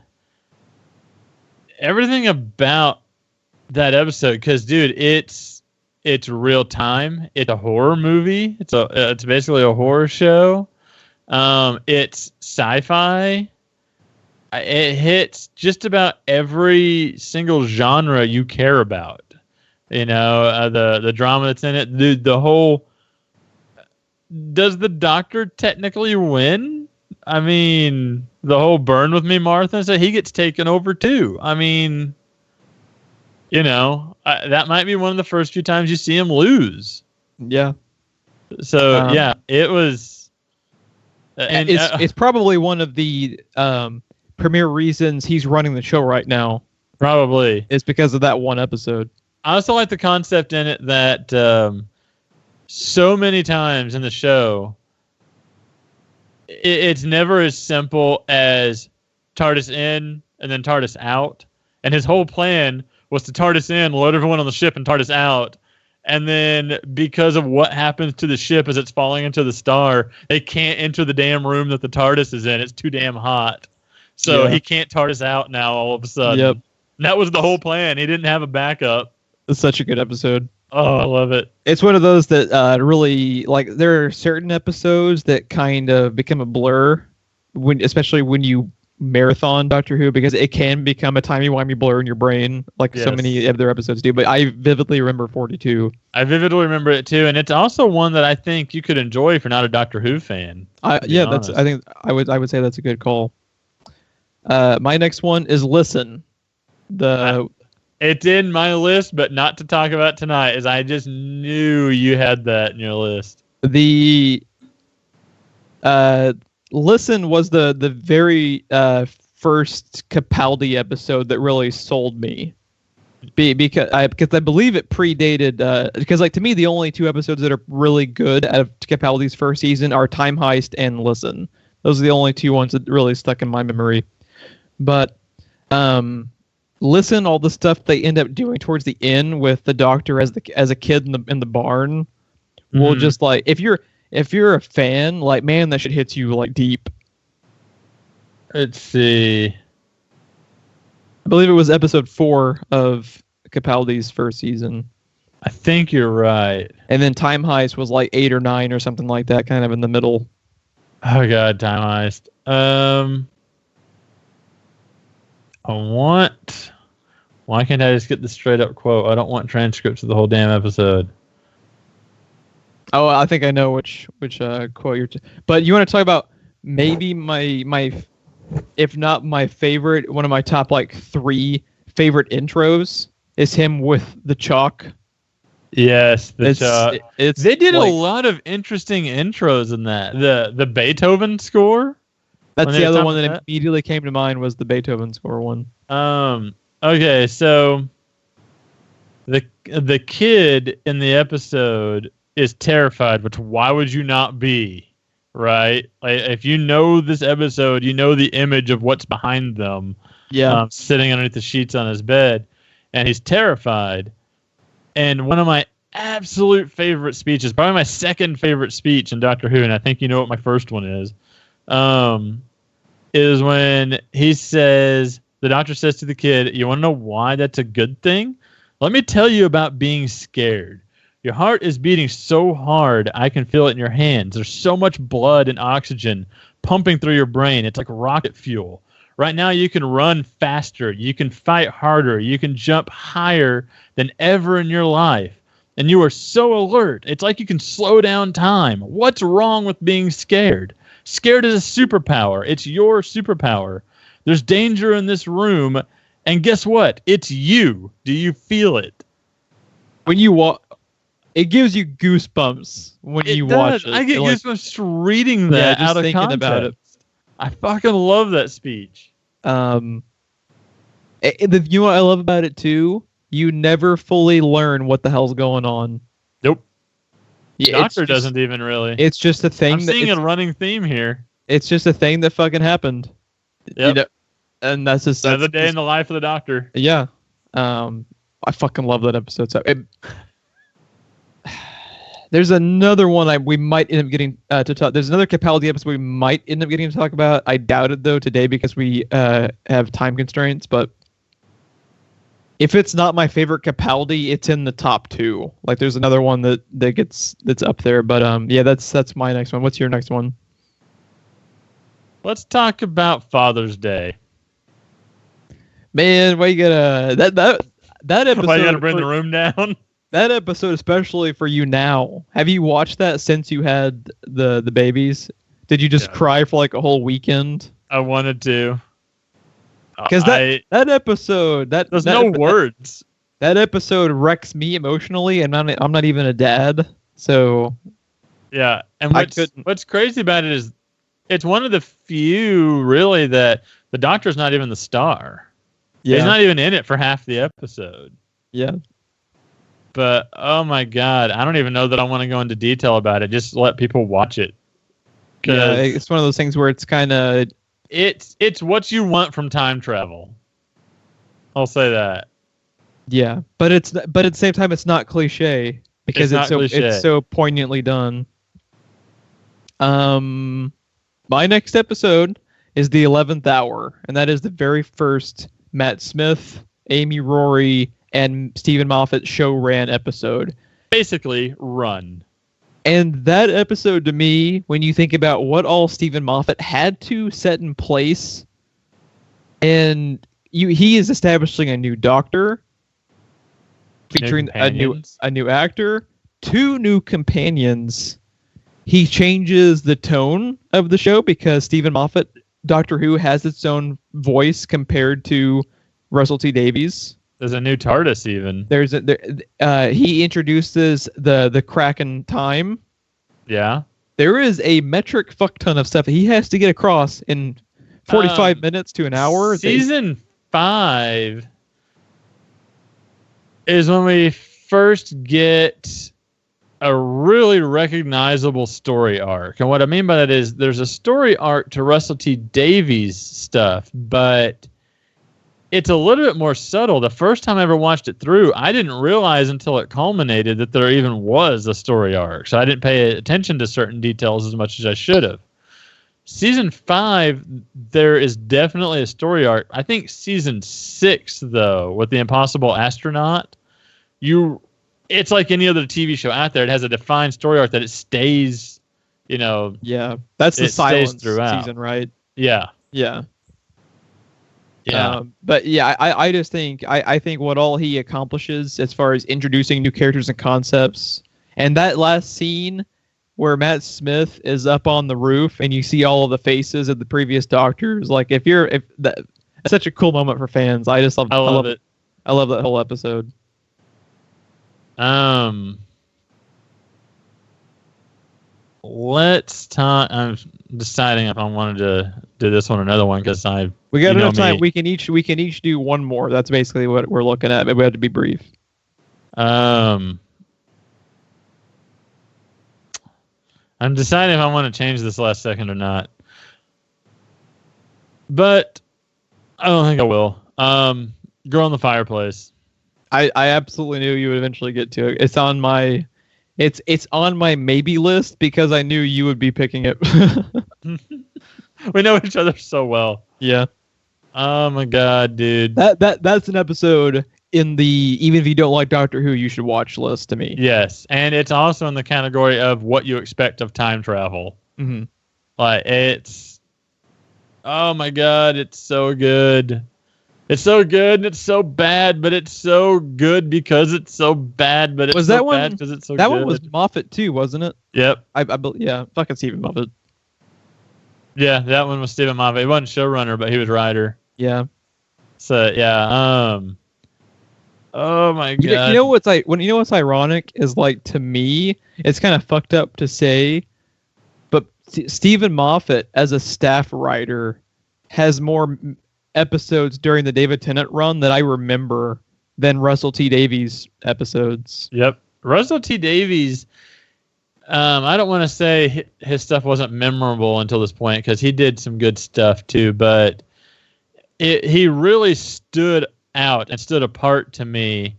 everything about that episode, because dude, it's real time. It's a horror movie. It's basically a horror show. It's sci-fi. It hits just about every single genre you care about. You know, the drama that's in it. The whole. Does the Doctor technically win? I mean, the whole burn with me, Martha. So he gets taken over too. I mean, you know, that might be one of the first few times you see him lose.
Yeah.
So yeah, it was.
And it's probably one of the premier reasons he's running the show right now.
Probably.
It's because of that one episode.
I also like the concept in it that so many times in the show, it's never as simple as TARDIS in and then TARDIS out. And his whole plan was to TARDIS in, load everyone on the ship, and TARDIS out. And then because of what happens to the ship as it's falling into the star, they can't enter the damn room that the TARDIS is in. It's too damn hot. So he can't TARDIS out now all of a sudden.
Yep.
And that was the whole plan. He didn't have a backup.
It's such a good episode.
Oh, I love it.
It's one of those that really, like, there are certain episodes that kind of become a blur, especially when you marathon Doctor Who, because it can become a timey-wimey blur in your brain, like so many of their episodes do. But I vividly remember 42.
I vividly remember it too, and it's also one that I think you could enjoy if you're not a Doctor Who fan.
I think I would say that's a good call. My next one is Listen.
It's in my list, but not to talk about tonight, as I just knew you had that in your list.
The Listen was the very first Capaldi episode that really sold me. Because I believe it predated, because like to me the only two episodes that are really good out of Capaldi's first season are Time Heist and Listen. Those are the only two ones that really stuck in my memory. But Listen, all the stuff they end up doing towards the end with the Doctor as a kid in the barn, will just like if you're a fan, like, man, that shit hits you like deep.
Let's see.
I believe it was episode 4 of Capaldi's first season.
I think you're right.
And then Time Heist was like 8 or 9 or something like that, kind of in the middle.
Oh god, Time Heist. Why can't I just get the straight up quote? I don't want transcripts of the whole damn episode.
Oh, I think I know which quote you're. But you want to talk about maybe my, if not my favorite, one of my top like 3 favorite intros is him with the chalk.
Yes, the chalk. They did
like,
a lot of interesting intros in that. The Beethoven score.
That's the other one that immediately came to mind was the Beethoven score one.
Okay, so the kid in the episode is terrified, which why would you not be, right? Like, if you know this episode, you know the image of what's behind them.
Yeah,
sitting underneath the sheets on his bed, and he's terrified. And one of my absolute favorite speeches, probably my second favorite speech in Doctor Who, and I think you know what my first one is when he says, the Doctor says to the kid, "You want to know why that's a good thing? Let me tell you about being scared. Your heart is beating so hard, I can feel it in your hands. There's so much blood and oxygen pumping through your brain. It's like rocket fuel. Right now, you can run faster. You can fight harder. You can jump higher than ever in your life. And you are so alert. It's like you can slow down time. What's wrong with being scared? Scared is a superpower. It's your superpower. There's danger in this room. And guess what? It's you. Do you feel it?"
When you walk, it gives you goosebumps when you watch it.
I get goosebumps just reading that out of context. About it. I fucking love that speech.
You know what I love about it too? You never fully learn what the hell's going on.
Nope.
Yeah,
Doctor doesn't even really.
It's just a thing.
I'm seeing a running theme here.
It's just a thing that fucking happened.
Yep.
You know, and that's just
another day in the life of the Doctor.
Yeah. I fucking love that episode. So there's another one we might end up getting to talk. There's another Capaldi episode we might end up getting to talk about. I doubt it though today because we have time constraints. But if it's not my favorite Capaldi, it's in the top 2. Like there's another one that's up there. But yeah, that's my next one. What's your next one?
Let's talk about Father's Day.
Man, why you gotta that episode?
Why you gotta bring the room down?
That episode, especially for you now. Have you watched that since you had the babies? Did you just cry for like a whole weekend?
I wanted to.
Because that episode, there's
no words.
That episode wrecks me emotionally, and I'm not even a dad, so.
Yeah, and what's crazy about it is, it's one of the few really that the Doctor's not even the star. Yeah. He's not even in it for half the episode.
Yeah.
But oh my god, I don't even know that I want to go into detail about it. Just let people watch it.
Yeah, it's one of those things where it's kind of
it's what you want from time travel. I'll say that.
Yeah, but at the same time it's not cliche because it's so poignantly done. My next episode is the 11th Hour, and that is the very first Matt Smith, Amy Rory, and Stephen Moffat show ran episode.
Basically, run.
And that episode, to me, when you think about what all Stephen Moffat had to set in place, and he is establishing a new Doctor, featuring a new actor, 2 new companions. He changes the tone of the show because Stephen Moffat, Doctor Who, has its own voice compared to Russell T Davies.
There's a new TARDIS even.
He introduces the Kraken time.
Yeah.
There is a metric fuck ton of stuff he has to get across in 45 minutes to an hour.
Season 5 is when we first get a really recognizable story arc. And what I mean by that is there's a story arc to Russell T Davies stuff, but it's a little bit more subtle. The first time I ever watched it through, I didn't realize until it culminated that there even was a story arc. So I didn't pay attention to certain details as much as I should have. Season 5, there is definitely a story arc. I think season 6, though, with the Impossible Astronaut, it's like any other TV show out there. It has a defined story arc that it stays,
Yeah, that's the Silence season, right?
Yeah.
Yeah.
Yeah.
But yeah, I just think I think what all he accomplishes as far as introducing new characters and concepts, and that last scene where Matt Smith is up on the roof and you see all of the faces of the previous Doctors, like it's such a cool moment for fans. I love it. I love that whole episode.
Let's talk. I'm deciding if I wanted to do this one or another one because
we got enough time. We can each do one more. That's basically what we're looking at. But we have to be brief.
I'm deciding if I want to change this last second or not. But I don't think I will. Girl in the Fireplace.
I absolutely knew you would eventually get to it. It's on my maybe list because I knew you would be picking it.
We know each other so well.
Yeah.
Oh my god, dude.
That's an episode in the even if you don't like Doctor Who, you should watch list to me.
Yes, and it's also in the category of what you expect of time travel.
Mm-hmm.
Like oh my god, it's so good. It's so good and it's so bad, but it's so good because it's so bad, but it's so bad because it's so good.
That one was Moffat too, wasn't it?
Yep.
Yeah, fucking Stephen Moffat.
Yeah, that one was Stephen Moffat. He wasn't showrunner, but he was writer.
Yeah.
So yeah, oh my god.
You know what's ironic is, like, to me, it's kind of fucked up to say, but Stephen Moffat as a staff writer has more episodes during the David Tennant run that I remember than Russell T Davies episodes.
Yep. Russell T Davies, I don't want to say his stuff wasn't memorable until this point because he did some good stuff too, but he really stood out and stood apart to me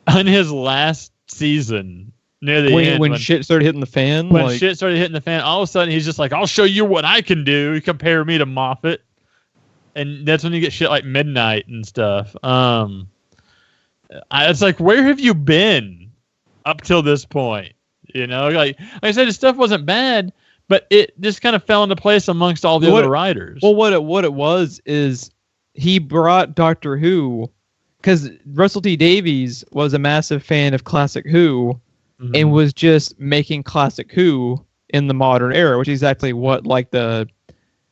on his last season near the end.
When shit started hitting the fan?
When shit started hitting the fan, all of a sudden he's just like, I'll show you what I can do. You compare me to Moffat. And that's when you get shit like Midnight and stuff. It's like, where have you been up till this point? You know, like I said, his stuff wasn't bad, but it just kind of fell into place amongst all the other writers.
Well, what it was is he brought Doctor Who, because Russell T Davies was a massive fan of classic Who, and was just making classic Who in the modern era, which is exactly what like the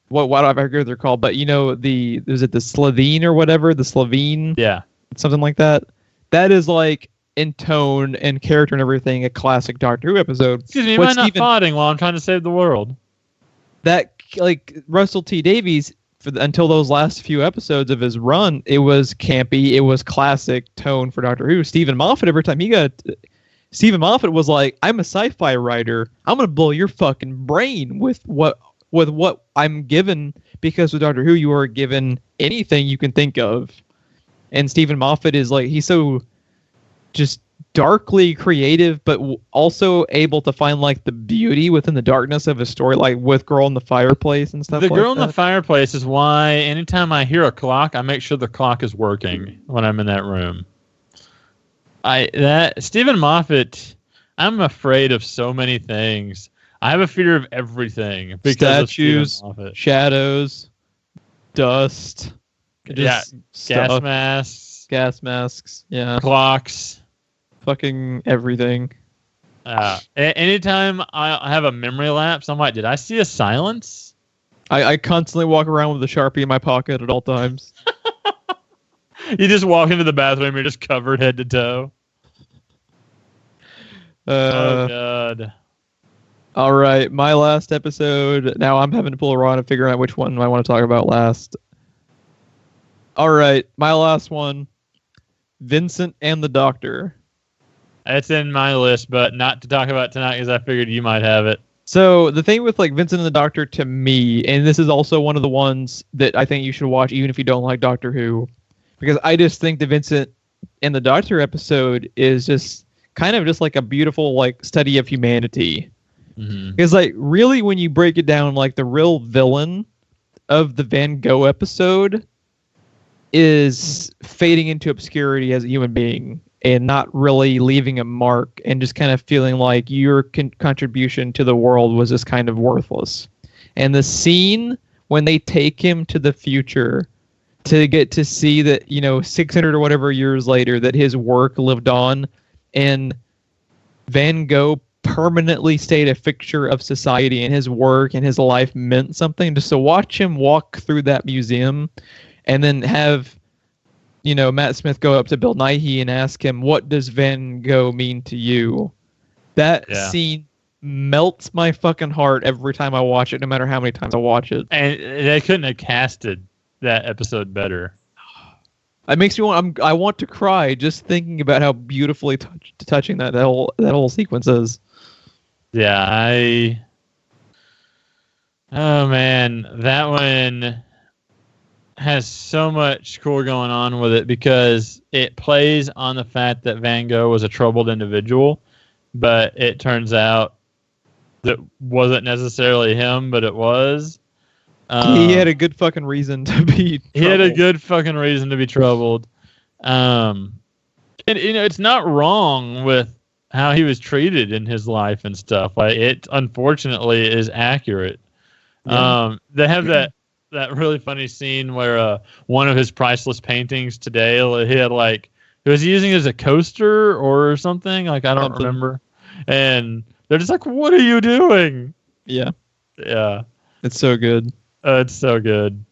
what I forget what they're called, but you know is it the Slovene or whatever, the Slovene,
yeah,
something like that. That is like in tone and character and everything a classic Doctor Who episode.
Excuse me, am I not fighting while I'm trying to save the world?
That like Russell T Davies until those last few episodes of his run, it was campy, it was classic tone for Doctor Who. Stephen Moffat, every time he got Stephen Moffat was like, I'm a sci-fi writer. I'm gonna blow your fucking brain with what I'm given, because with Doctor Who you are given anything you can think of. And Stephen Moffat is like, he's so just darkly creative, but also able to find like the beauty within the darkness of a story, like with Girl in the Fireplace and stuff.
The Girl in the Fireplace is why anytime I hear a clock, I make sure the clock is working when I'm in that room. Stephen Moffat, I'm afraid of so many things. I have a fear of everything because
statues,
of Stephen Moffat.
Shadows, dust,
gas masks,
yeah,
clocks,
fucking everything.
Anytime I have a memory lapse, I'm like, did I see a silence?
I constantly walk around with a Sharpie in my pocket at all times.
You just walk into the bathroom, you're just covered head to toe. Oh God.
All right, my last episode. Now I'm having to pull a rod and figure out which one I want to talk about last. All right, my last one, Vincent and the Doctor.
It's in my list, but not to talk about tonight because I figured you might have it.
So the thing with like Vincent and the Doctor to me, and this is also one of the ones that I think you should watch even if you don't like Doctor Who, because I just think the Vincent and the Doctor episode is just kind of just like a beautiful like study of humanity. Because like really when you break it down, like the real villain of the Van Gogh episode is fading into obscurity as a human being and not really leaving a mark and just kind of feeling like your contribution to the world was just kind of worthless. And the scene when they take him to the future to get to see that, 600 or whatever years later that his work lived on and Van Gogh permanently stayed a fixture of society and his work and his life meant something. Just to watch him walk through that museum and then have, Matt Smith go up to Bill Nighy and ask him, what does Van Gogh mean to you? That scene melts my fucking heart every time I watch it, no matter how many times I watch it.
And they couldn't have casted that episode better.
It makes me I want to cry just thinking about how beautifully touching that whole sequence is.
Yeah, oh man, that one has so much cool going on with it because it plays on the fact that Van Gogh was a troubled individual, but it turns out that wasn't necessarily him, but it was.
He had a good fucking reason to be troubled.
He had a good fucking reason to be troubled. And it's not wrong with how he was treated in his life and stuff. Like it unfortunately is accurate. Yeah. They have that really funny scene where one of his priceless paintings today, he had he was using it as a coaster or something. I don't remember. And they're just like, what are you doing?
Yeah.
Yeah.
It's so good.
It's so good.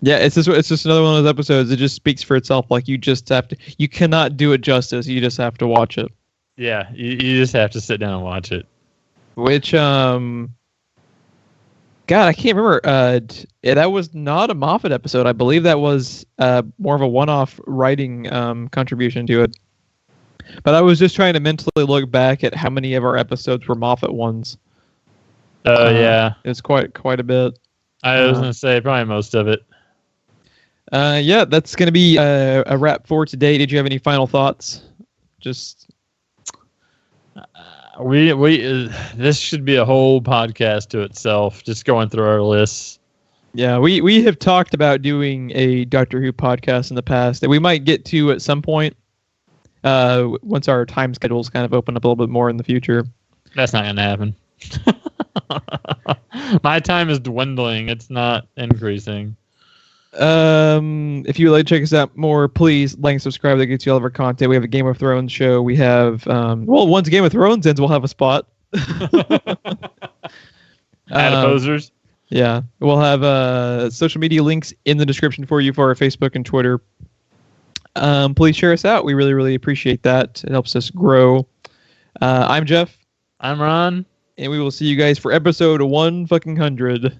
Yeah, it's just another one of those episodes. It just speaks for itself. Like you cannot do it justice. You just have to watch it.
Yeah, you just have to sit down and watch it.
Which God, I can't remember. That was not a Moffat episode. I believe that was more of a one-off writing contribution to it. But I was just trying to mentally look back at how many of our episodes were Moffat ones.
Yeah.
It's quite a bit.
I was going to say probably most of it.
Yeah, that's going to be a wrap for today. Did you have any final thoughts? Just...
this should be a whole podcast to itself, just going through our lists.
Yeah, we have talked about doing a Doctor Who podcast in the past that we might get to at some point once our time schedules kind of open up a little bit more in the future.
That's not going to happen. My time is dwindling. It's not increasing.
If you would like to check us out more, please like and subscribe. That gets you all of our content. We have a Game of Thrones show. We have, once Game of Thrones ends, we'll have a spot.
Adposers.
Yeah. We'll have social media links in the description for you for our Facebook and Twitter. Please share us out. We really, really appreciate that. It helps us grow. I'm Geoff.
I'm Ron.
And we will see you guys for episode 100.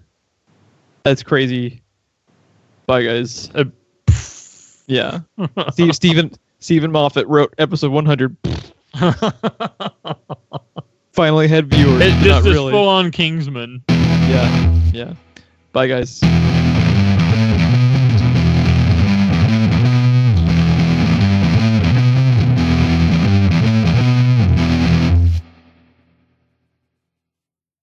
That's crazy. Bye, guys. Yeah. Stephen Moffat wrote episode 100. Finally had viewers.
It's just really full on Kingsman.
Yeah. Bye, guys.